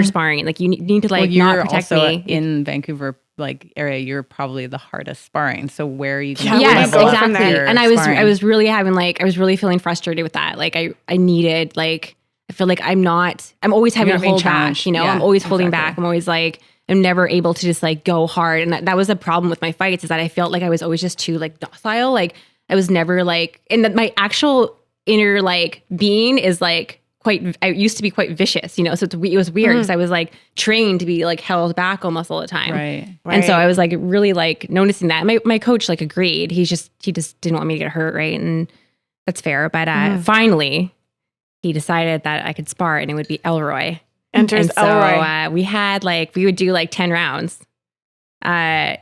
sparring. Like you need to like not protect me. In Vancouver like area, you're probably the hardest sparring. So where are you? Yes, exactly. And I was really feeling frustrated with that. Like I needed like. I feel like I'm always having to hold back, I'm always holding back. I'm always like, I'm never able to just like go hard. And that was a problem with my fights is that I felt like I was always just too like docile. Like I was never like, and that my actual inner like being is like I used to be quite vicious, so it was weird because I was like trained to be like held back almost all the time. Right. And so I was like really like noticing that. My coach like agreed. He just didn't want me to get hurt. Right. And that's fair. But finally, he decided that I could spar and it would be Elroy. Enters Elroy. We would do like 10 rounds. I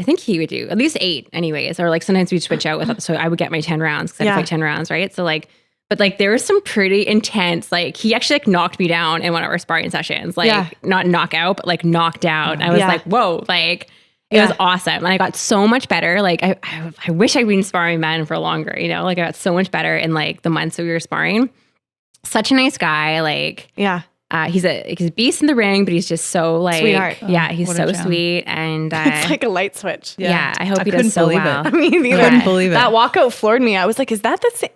think he would do at least 8 anyways. Or like sometimes we'd switch out with, so I would get my 10 rounds because I'd fight 10 rounds, right? So like, but like there was some pretty intense, like he actually like knocked me down in one of our sparring sessions. Like not knock out, but like knocked out. I was like, whoa, like it was awesome. And I got so much better. Like I wish I'd been sparring men for longer, like I got so much better in like the months that we were sparring. Such a nice guy. Like, He's a beast in the ring, but he's just so like, Sweetheart. yeah, he's what a so gem. sweet. And It's like a light switch. yeah, I hope he couldn't does so believe well. it. I mean, either. Couldn't believe it. That walkout floored me. I was like, is that the same?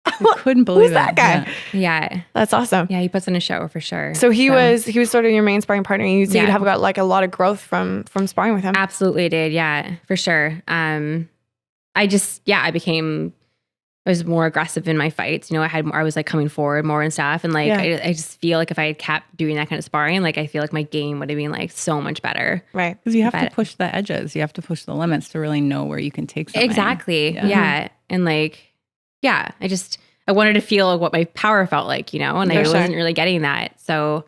I couldn't believe Who's that guy? Yeah. That's awesome. Yeah, he puts on a show for sure. So he was sort of your main sparring partner. You said Yeah. you'd have got like a lot of growth from sparring with him. Absolutely did. Yeah, for sure. I was more aggressive in my fights. You know, I was like coming forward more and stuff. And like, Yeah. I just feel like if I had kept doing that kind of sparring, like I feel like my game would have been like so much better. Right. Because you have But- to push the edges. You have to push the limits to really know where you can take something. Exactly. Yeah. Yeah. And like, yeah, I wanted to feel what my power felt like, you know, and I Yeah, sure. wasn't really getting that. So,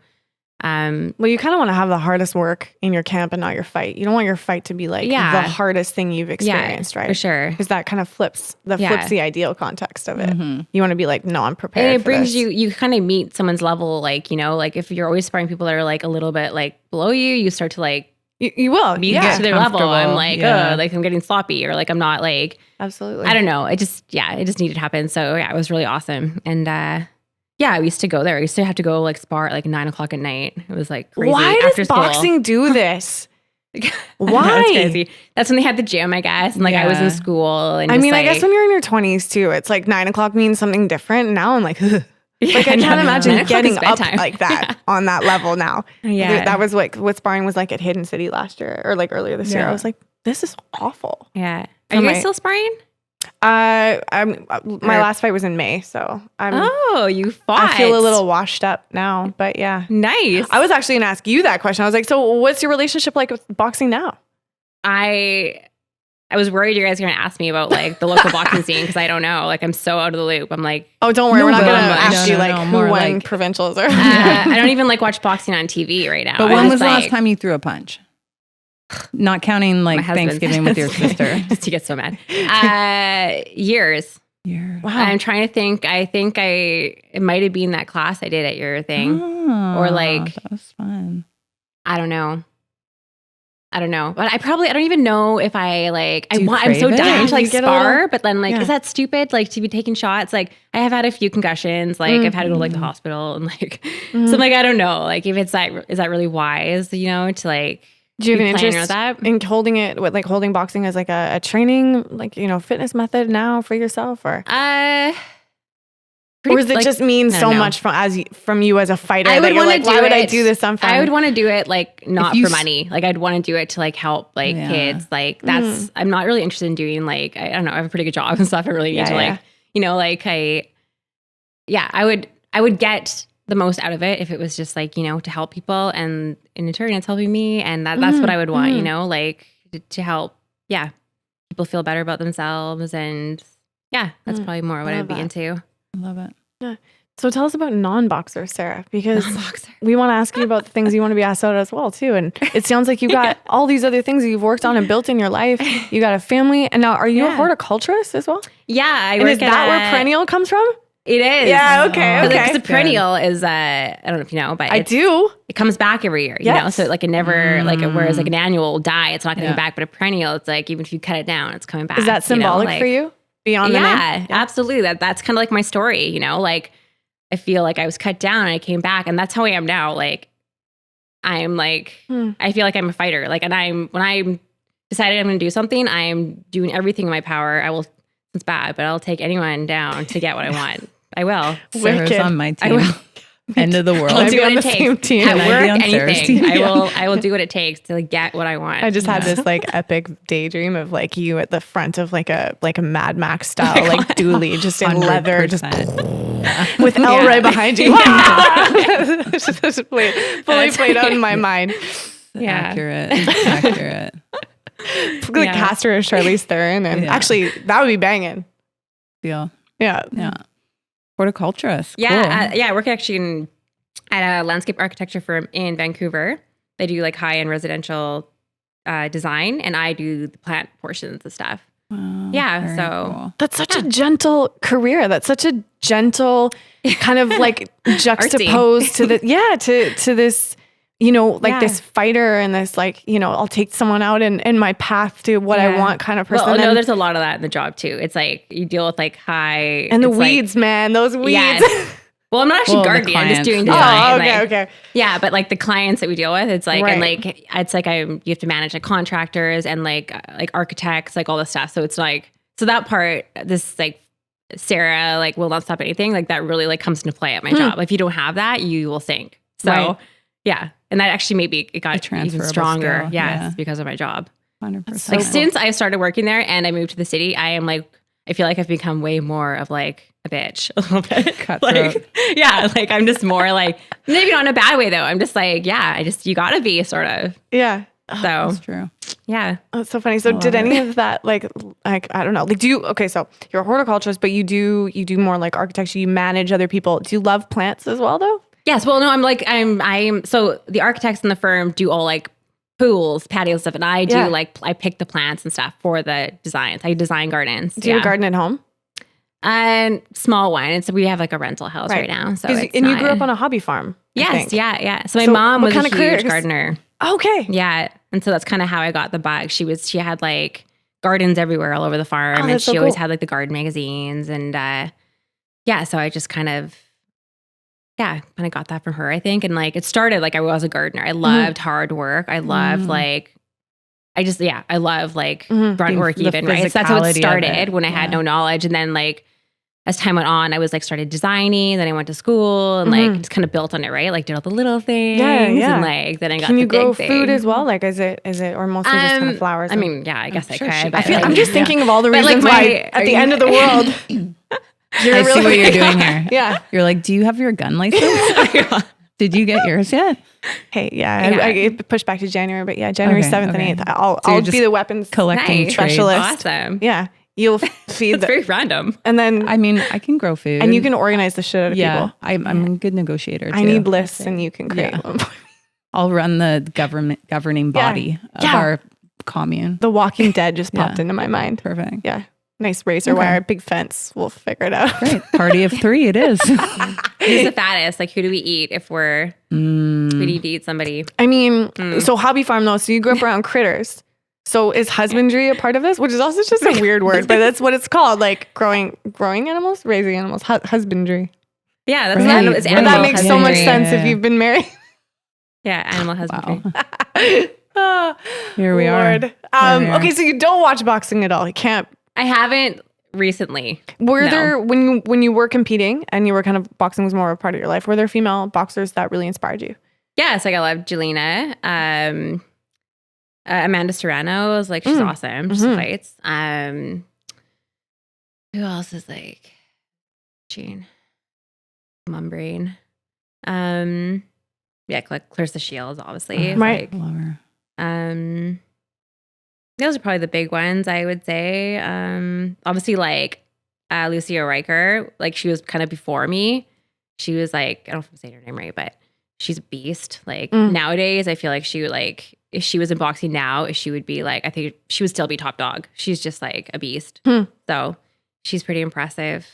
Well, you kind of want to have the hardest work in your camp and not your fight. You don't want your fight to be like Yeah. the hardest thing you've experienced, yeah, right? for sure. Because that kind of flips Yeah. the ideal context of it. Mm-hmm. You want to be like, no, I'm prepared. And it for brings this. you kind of meet someone's level, like, you know, like if you're always sparring people that are like a little bit like below you, you start to like You will. be Yeah, to their level. I'm comfortable. like, Yeah. oh, like I'm getting sloppy or like I'm not like, absolutely. I don't know. It just needed to happen. So yeah, it was really awesome. And yeah, we used to go there. I used to have to go like spar at like 9:00 at night. It was like crazy. Why after does school. boxing do this? That's Why? crazy. That's when they had the gym, I guess. And like I was Yeah. in school. And I just, mean, I like, guess when you're in your 20s too, it's like 9:00 means something different. Now I'm like, ugh. Yeah, Like I no, can't imagine 9 o'clock getting is up bedtime. like that on that level now. Yeah. That was like what sparring was like at Hidden City last year or like earlier this year. Yeah. I was like, this is awful. Yeah. So Are you my- guys still sparring? My Or- last fight was in May, so Oh, you fought. I feel a little washed up now. But yeah, nice. I was actually gonna ask you that question. I was like, so what's your relationship like with boxing now? I was worried you guys were going to ask me about like the local boxing scene because I don't know. Like I'm so out of the loop. I'm like, Oh, don't worry, No, we're not but- gonna No, ask you no, like no, who more won like- provincials or. I don't even like watch boxing on TV right now. But I when just, was the last like, time you threw a punch? Not counting my like husband Thanksgiving with your sister. just to get so mad. Years. Year. Wow. I'm trying to think. I think it might have been that class I did at your thing. Oh, Or, like- that was fun. I don't know. But I don't even know if I like, Do you I'm so crave it? dying Yeah, to like you get a spar, little- but then like, yeah. is that stupid? Like to be taking shots? Like I have had a few concussions, like I've had to go to like the hospital and like, so I'm like, I don't know, like if it's like, is that really wise, you know, to like, Do you have be an playing interest around with that? in holding it with like holding boxing as like a training, like, you know, fitness method now for yourself or Pretty, does it like, just mean I don't so know. much from you as a fighter I that would you're want like, to do why would I it. do this? I'm fine. I would want to do it like not you for s- money. Like I'd want to do it to like help like Yeah. kids. Like that's I'm not really interested in doing like I don't know. I have a pretty good job and stuff. I really need Yeah, to like yeah. you know like I would get the most out of it if it was just like you know to help people and in turn it's helping me and that's what I would want. You know like to help people feel better about themselves and that's probably more what I I'd love be that. into. I love it. So tell us about non-boxers, Sarah, because Non-boxer. we want to ask you about the things you want to be asked out as well too. And it sounds like you got all these other things that you've worked on and built in your life. You got a family, and now are you a Yeah. horticulturist as well? Yeah, I And work is that where perennial comes from? It is. Yeah, okay, Because okay. the perennial is I don't know if you know, but I it's- do. It comes back every year, you know. Yes. So like it never like whereas like an annual will die, it's not going to come back. But a perennial, it's like even if you cut it down, it's coming back. Is that symbolic like, for you? Beyond the Yeah, name? absolutely. That's kind of like my story, you know. Like I feel like I was cut down and I came back, and that's how I am now. Like I'm like I feel like I'm a fighter. Like and when I'm decided I'm going to do something, I'm doing everything in my power. I will. It's bad, but I'll take anyone down to get what I want. I will. Sarah's Wicked. on my I team. will. End of the world. I'll Can I do be what on it the takes. same team? At Can I work, be on Sarah's anything. team? I will do what it takes to like, get what I want. I just had this like epic daydream of like you at the front of like a Mad Max style like dually just in leather, just 100%. with El Yeah. Rey behind you. It's just fully played out in my mind. Yeah. Accurate. Accurate. Like Yeah. cast her as Charlize Theron, and Yeah. actually that would be banging. Deal. Yeah. Yeah. Horticulturist. Yeah, Cool. I work actually at a landscape architecture firm in Vancouver. They do like high-end residential design, and I do the plant portions of stuff. Wow, Yeah, very so- cool. That's such a gentle career. That's such a gentle kind of like juxtaposed to the to this, you know, like Yeah. this fighter and this like, you know, I'll take someone out in my path to what I Yeah. want kind of person. Well, no, And- there's a lot of that in the job too. It's like you deal with like high and the it's like- weeds, man, those weeds. Yes. Well, I'm not actually Well, the gardening. I'm just clients. doing Oh, design. okay, like, okay. Yeah, but like the clients that we deal with, it's like, Right. and like, it's like you have to manage like contractors and like architects, like all this stuff. So it's like, so that part, this like Sarah, like will not stop anything. Like that really like comes into play at my job. If you don't have that, you will sink. So Right. yeah. And that actually maybe it got even transferable stronger. skill, Yes, yeah. because of my job. 100%. Like since I started working there and I moved to the city, I am like, I feel like I've become way more of like a bitch a little bit. Cutthroat. Like, yeah, like I'm just more like, maybe not in a bad way though. I'm just like, yeah, you gotta be sort of. Yeah. So That's true. yeah. That's so funny. So did any of that like I don't know. Like do you so you're a horticulturist, but you do more like architecture, you manage other people. Do you love plants as well though? Yes. Well, no, I'm so the architects in the firm do all like pools, patio stuff, and I do like I pick the plants and stuff for the designs. I design gardens. Do you have a garden at home? And small one. And so we have like a rental house right now. So and you grew up on a hobby farm. I Yes, think. yeah. So my So mom what was kind a of huge careers? gardener. Okay. Yeah. And so that's kind of how I got the bug. She had like gardens everywhere all over the farm. And that's she so always cool. had like the garden magazines. And so I just kind of got that from her, I think. And like it started like I was a gardener. I loved hard work. I loved like, I love like grunt work The even, right? So that's how physicality it of started it. when I had no knowledge. And then like as time went on, I was like started designing. Then I went to school and like just kind of built on it, right? Like did all the little things. Yeah. And like then I got Can you the big grow thing. food as well? Like is it or mostly just kind of flowers? I mean, yeah, I guess I sure could. she But could. like, I'm just thinking of all the But, like, reasons my- why at the end of the world. I see what you're doing here. Yeah. You're like, do you have your gun license? Did you get yours yet? Hey, Yeah. I pushed back to January, but yeah, January Okay, 7th okay. and 8th. I'll you're be just the weapons collecting Nice. trades. specialist. Awesome. Yeah. You'll feed It's the, very random. and then I mean, I can grow food. and you can organize the shit out of Yeah, people. I'm a good negotiator too. I need lists and you can create Yeah. them. I'll run the governing body of Yeah. our commune. The Walking Dead just popped Yeah. into my mind. Perfect. Yeah. Nice razor wire, big fence. We'll figure it out. Great. Party of 3 it is. Who's the fattest? Like, who do we eat if we need to eat somebody? I mean, so hobby farm though. So you grew up around critters. So is husbandry a part of this? Which is also just a weird word, but that's what it's called. Like growing animals, raising animals, husbandry. Yeah, that's Right. it's But But animal that makes so much husbandry. sense if you've been married. Yeah, animal husbandry. Wow. Here we are. Lord. Here we are. Okay, so you don't watch boxing at all. You can't. I haven't recently. Were No. there when you were competing and you were kind of boxing was more of a part of your life? Were there female boxers that really inspired you? Yes, like I love Jelena. Amanda Serrano is like she's awesome. She fights. Who else is like Jean? Mum brain. Yeah, Clarissa Shields, obviously. Right. Like, Love her. those are probably the big ones, I would say. Obviously, like Lucia Riker, like she was kind of before me. She was like, I don't know if I'm saying her name right, but she's a beast. Like nowadays, I feel like she would like, if she was in boxing now, she would be like, I think she would still be top dog. She's just like a beast. So she's pretty impressive.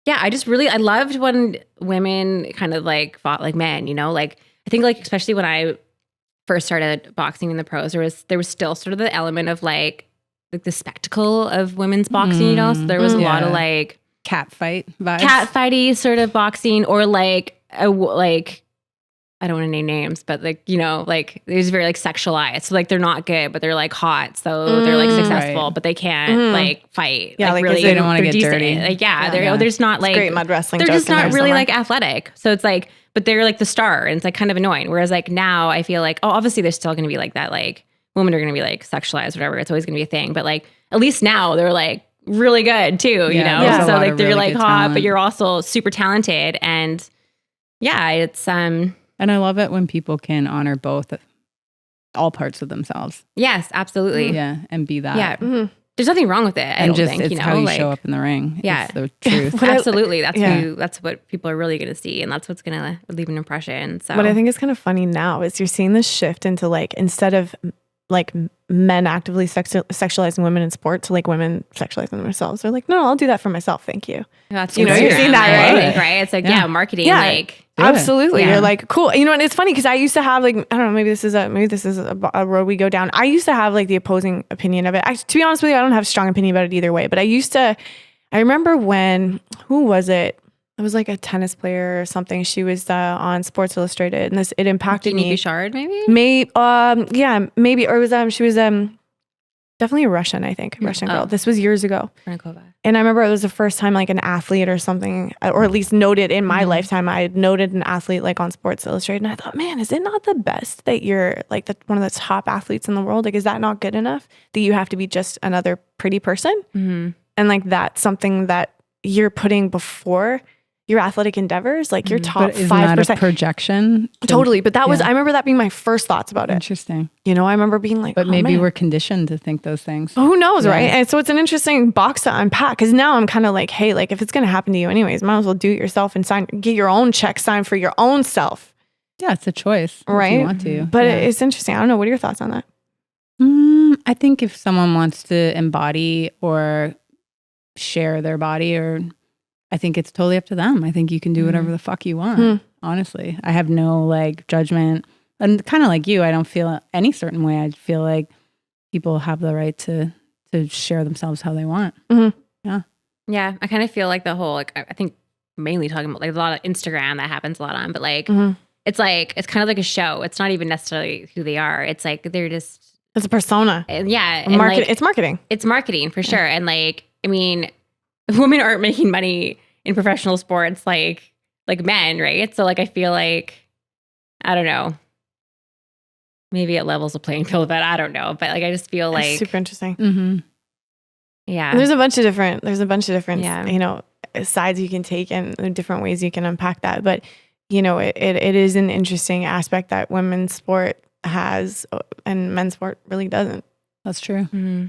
Yeah, I loved when women kind of like fought like men, you know, like I think like, especially when I first started boxing in the pros, there was still sort of the element of like the spectacle of women's boxing, you know? So there was a lot of like Cat fight vibes. cat fighty sort of boxing, or like I don't want to name names, but like, you know, like it was very like sexualized. So like they're not good, but they're like hot. So they're like successful, Right. but they can't like fight. Yeah, like, really, they don't wanna they're get decent. dirty. Like yeah, Yeah. they're just not like Great mud wrestling. they're joke just in not there really somewhere. like athletic. So it's like, but they're like the star, and it's like kind of annoying. Whereas like now I feel like, oh, obviously there's still going to be like that, like women are going to be like sexualized, whatever. It's always going to be a thing. But like at least now they're like really good too, you Yeah, know? there's a So lot like of they're really like good hot, talent. but you're also super talented. And yeah, it's And I love it when people can honor both, all parts of themselves. yes, absolutely. Yeah. And be that. Yeah. There's nothing wrong with it. I And don't just, think, it's you know, how you like, show up in the ring. Yeah. It's the truth. absolutely. That's Yeah. that's what people are really going to see, and that's what's going to leave an impression. So What I think is kind of funny now is you're seeing this shift into like, instead of like men actively sexualizing women in sport to like women sexualizing themselves. They're like, no, I'll do that for myself. Thank you. that's You know, you've Instagram, seen that, I right? think, right? It's like, Yeah. yeah, marketing, Yeah. like, Do it. Absolutely. Yeah. You're like, cool. You know, and it's funny because I used to have like, I don't know, maybe this is a road we go down. I used to have like the opposing opinion of it. To be honest with you, I don't have a strong opinion about it either way, but I remember when, who was it? it was like a tennis player or something. She was on Sports Illustrated, and it impacted me. Bouchard, maybe? Maybe, maybe, or it was she was definitely a Russian, I think, Russian girl. This was years ago. Frankova. And I remember it was the first time like an athlete or something, or at least noted in my lifetime, I had noted an athlete like on Sports Illustrated. And I thought, man, is it not the best that you're like one of the top athletes in the world? Like, is that not good enough that you have to be just another pretty person? Mm-hmm. And like that's something that you're putting before your athletic endeavors, like your top 5%. That a projection? Totally. But that was, I remember that being my first thoughts about it. Interesting. You know, I remember being like, but maybe we're conditioned to think those things. Who knows, right? And so it's an interesting box to unpack, because now I'm kind of like, hey, like if it's going to happen to you anyways, might as well do it yourself and get your own check signed for your own self. Yeah, it's a choice. Right. If you want to. But it's interesting. I don't know. What are your thoughts on that? I think if someone wants to embody or share their body, or I think it's totally up to them. I think you can do whatever the fuck you want. Honestly, I have no like judgment, and kind of like you, I don't feel any certain way. I feel like people have the right to share themselves how they want. Yeah, I kind of feel like the whole like I think mainly talking about like a lot of Instagram that happens a lot on, but like it's kind of like a show. It's not even necessarily who they are. It's like they're just It's a persona. Yeah, and like, it's marketing. It's marketing for sure. And like, I mean, women aren't making money in professional sports like men, right? So like, I feel like, I don't know, maybe it levels the playing field, but I don't know. But like, I just feel like it's super interesting. Yeah, and there's a bunch of different, you know, sides you can take and different ways you can unpack that. But you know, it is an interesting aspect that women's sport has and men's sport really doesn't. That's true.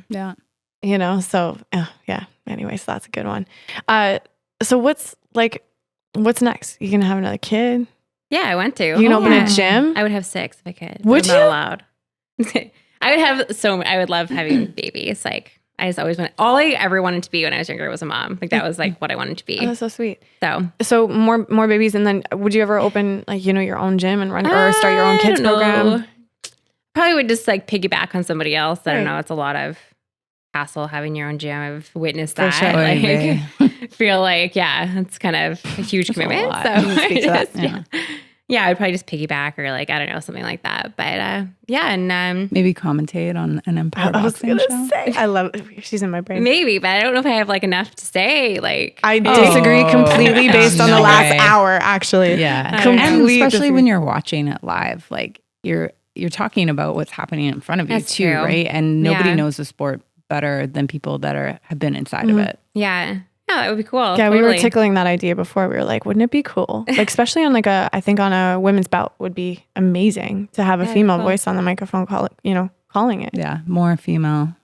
Yeah. You know, so yeah. Anyways, that's a good one. So what's next? You gonna have another kid? Yeah, I want to. You can open a gym? I would have 6 if I could. Would you? I'm not allowed. I would love having babies. Like I just always all I ever wanted to be when I was younger was a mom. Like that was like what I wanted to be. Oh, that's so sweet. So more babies, and then would you ever open like, you know, your own gym and run or start your own kids program? Probably would just like piggyback on somebody else. I don't know. It's a lot of hassle having your own gym. I've witnessed that. Sure. Like, feel like, it's kind of a huge commitment. Yeah, I'd probably just piggyback or like, I don't know, something like that. But and maybe commentate on an Empire Boxing show. I love it. She's in my brain. Maybe, but I don't know if I have like enough to say. Like, I disagree completely based on the last hour, actually. Yeah, completely. And especially when you're watching it live, like you're talking about what's happening in front of you too, right? And nobody knows the sport better than people that have been inside of it. Yeah, that would be cool. Yeah, we were tickling that idea before. We were like, wouldn't it be cool? Like, especially on I think on a women's bout would be amazing to have a female voice on the microphone calling it. Yeah, more female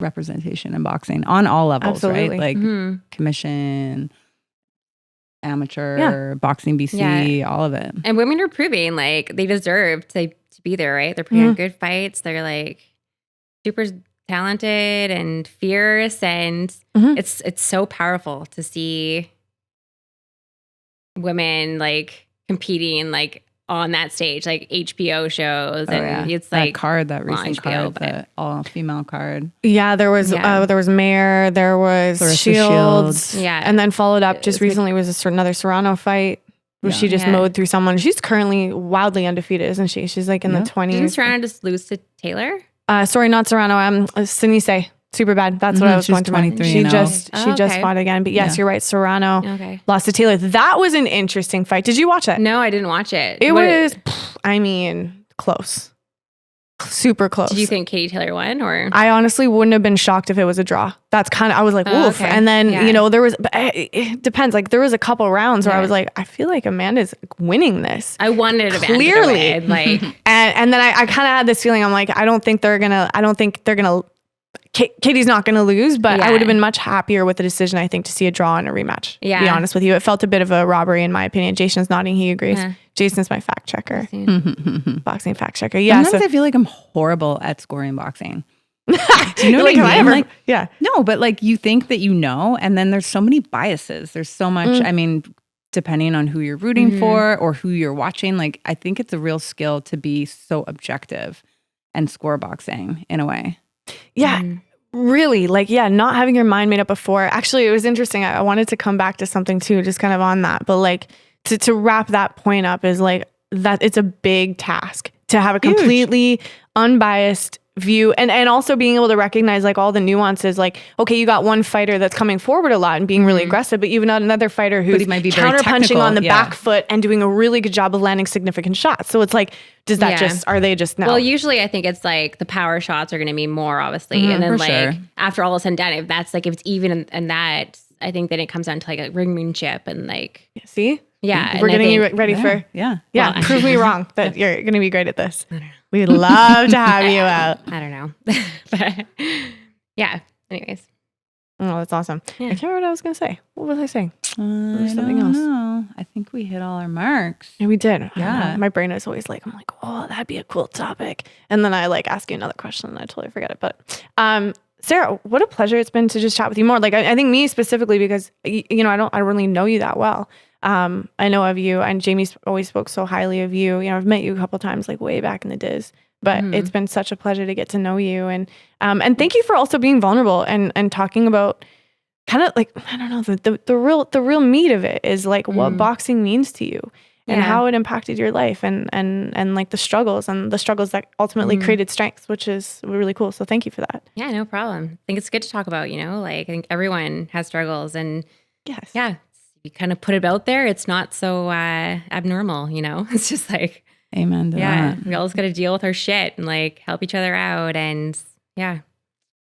representation in boxing on all levels, Absolutely. right? Like commission, amateur, boxing BC, all of it. And women are proving like they deserve to be there, right? They're putting on good fights. They're like super talented and fierce, and it's so powerful to see women like competing like on that stage, like HBO shows, and it's like that recent card, the all female card. Yeah, there was Mare, there was Shields, and then followed up just recently was another Serrano fight. Where she just mowed through someone. She's currently wildly undefeated, isn't she? She's like in the 20s. Didn't Serrano just lose to Taylor? Sorry, not Serrano. Sinise. Super bad. That's what I was going to mind. She just fought again. But yes, you're right. Serrano lost to Taylor. That was an interesting fight. Did you watch it? No, I didn't watch it. It was, close. Super close. Did you think Katie Taylor won, or? I honestly wouldn't have been shocked if it was a draw. That's kind of, I was like, oof. And then, you know, there was, it depends. Like there was a couple rounds where I was like, I feel like Amanda's winning this. I wanted Amanda clearly. to win, like, and then I kind of had this feeling. I'm like, I don't think they're gonna, Katie's not going to lose, but I would have been much happier with the decision, I think, to see a draw and a rematch. Yeah. To be honest with you. It felt a bit of a robbery, in my opinion. Jason's nodding. He agrees. Jason's my fact checker. Boxing fact checker. Yeah. Sometimes I feel like I'm horrible at scoring boxing. Do you know what I mean? No, but like you think that you know, and then there's so many biases. There's so much, I mean, depending on who you're rooting for or who you're watching, like I think it's a real skill to be so objective and score boxing in a way. Yeah. really not having your mind made up before. Actually, it was interesting. I wanted to come back to something too, just kind of on that, but like to wrap that point up is like that it's a big task to have a completely unbiased view and also being able to recognize like all the nuances. Like, okay, you got one fighter that's coming forward a lot and being really aggressive, but you've got another fighter who's counter-punching on the back foot and doing a really good job of landing significant shots. So it's like, are they just now? Well, usually I think it's like the power shots are going to be more, obviously. And then after all is said and done, if it's even in that, I think then it comes down to like a ringmanship and like. See? Yeah. We're getting you ready for. Yeah. Well, prove me wrong that you're going to be great at this. We'd love to have you out. I don't know. But yeah. Anyways. Oh, that's awesome. Yeah. I can't remember what I was going to say. What was I saying? Something else. No, I think we hit all our marks. Yeah, we did. Yeah. My brain is always like, I'm like, oh, that'd be a cool topic. And then I like ask you another question and I totally forget it. But Sarah, what a pleasure it's been to just chat with you more. Like, I think me specifically because, I don't really know you that well. I know of you, and Jamie's always spoke so highly of you. I've met you a couple times, like way back in the days, but it's been such a pleasure to get to know you. And thank you for also being vulnerable and talking about kind of like, I don't know, the real meat of it is like what boxing means to you and how it impacted your life and like the struggles that ultimately created strengths, which is really cool. So thank you for that. Yeah, no problem. I think it's good to talk about, like I think everyone has struggles and you kind of put it out there. It's not so abnormal, It's just like, amen to that. We all just got to deal with our shit and like help each other out. And yeah,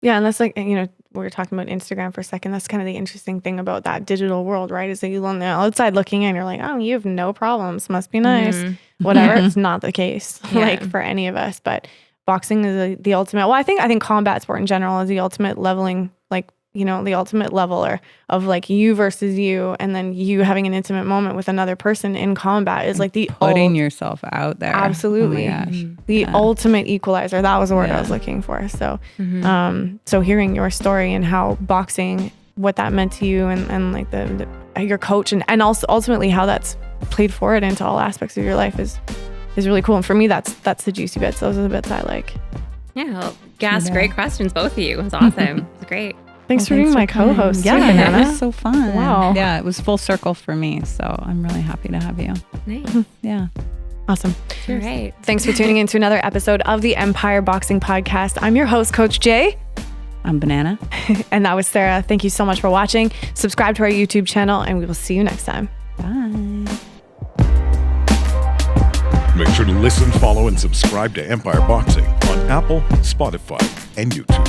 and that's like, we were talking about Instagram for a second. That's kind of the interesting thing about that digital world, right? Is that you on the outside looking in, you're like, oh, you have no problems. Must be nice. Whatever. It's not the case, like for any of us. But boxing is the ultimate. Well, I think combat sport in general is the ultimate leveling, like, the ultimate leveler of like you versus you, and then you having an intimate moment with another person in combat is like the putting yourself out there. Absolutely. Oh my gosh. The ultimate equalizer. That was the word I was looking for. So, so hearing your story and how boxing, what that meant to you and like your coach and also ultimately how that's played forward into all aspects of your life is really cool. And for me, that's the juicy bits. Those are the bits I like. Yeah. Well, great questions, both of you. It was awesome. It was great. Thanks for being my co-host. Yeah, it was so fun. Wow. Yeah, it was full circle for me. So I'm really happy to have you. Nice. Yeah. Awesome. All right. Thanks for tuning in to another episode of the Empire Boxing Podcast. I'm your host, Coach Jay. I'm Banana. And that was Sarah. Thank you so much for watching. Subscribe to our YouTube channel, and we will see you next time. Bye. Make sure to listen, follow, and subscribe to Empire Boxing on Apple, Spotify, and YouTube.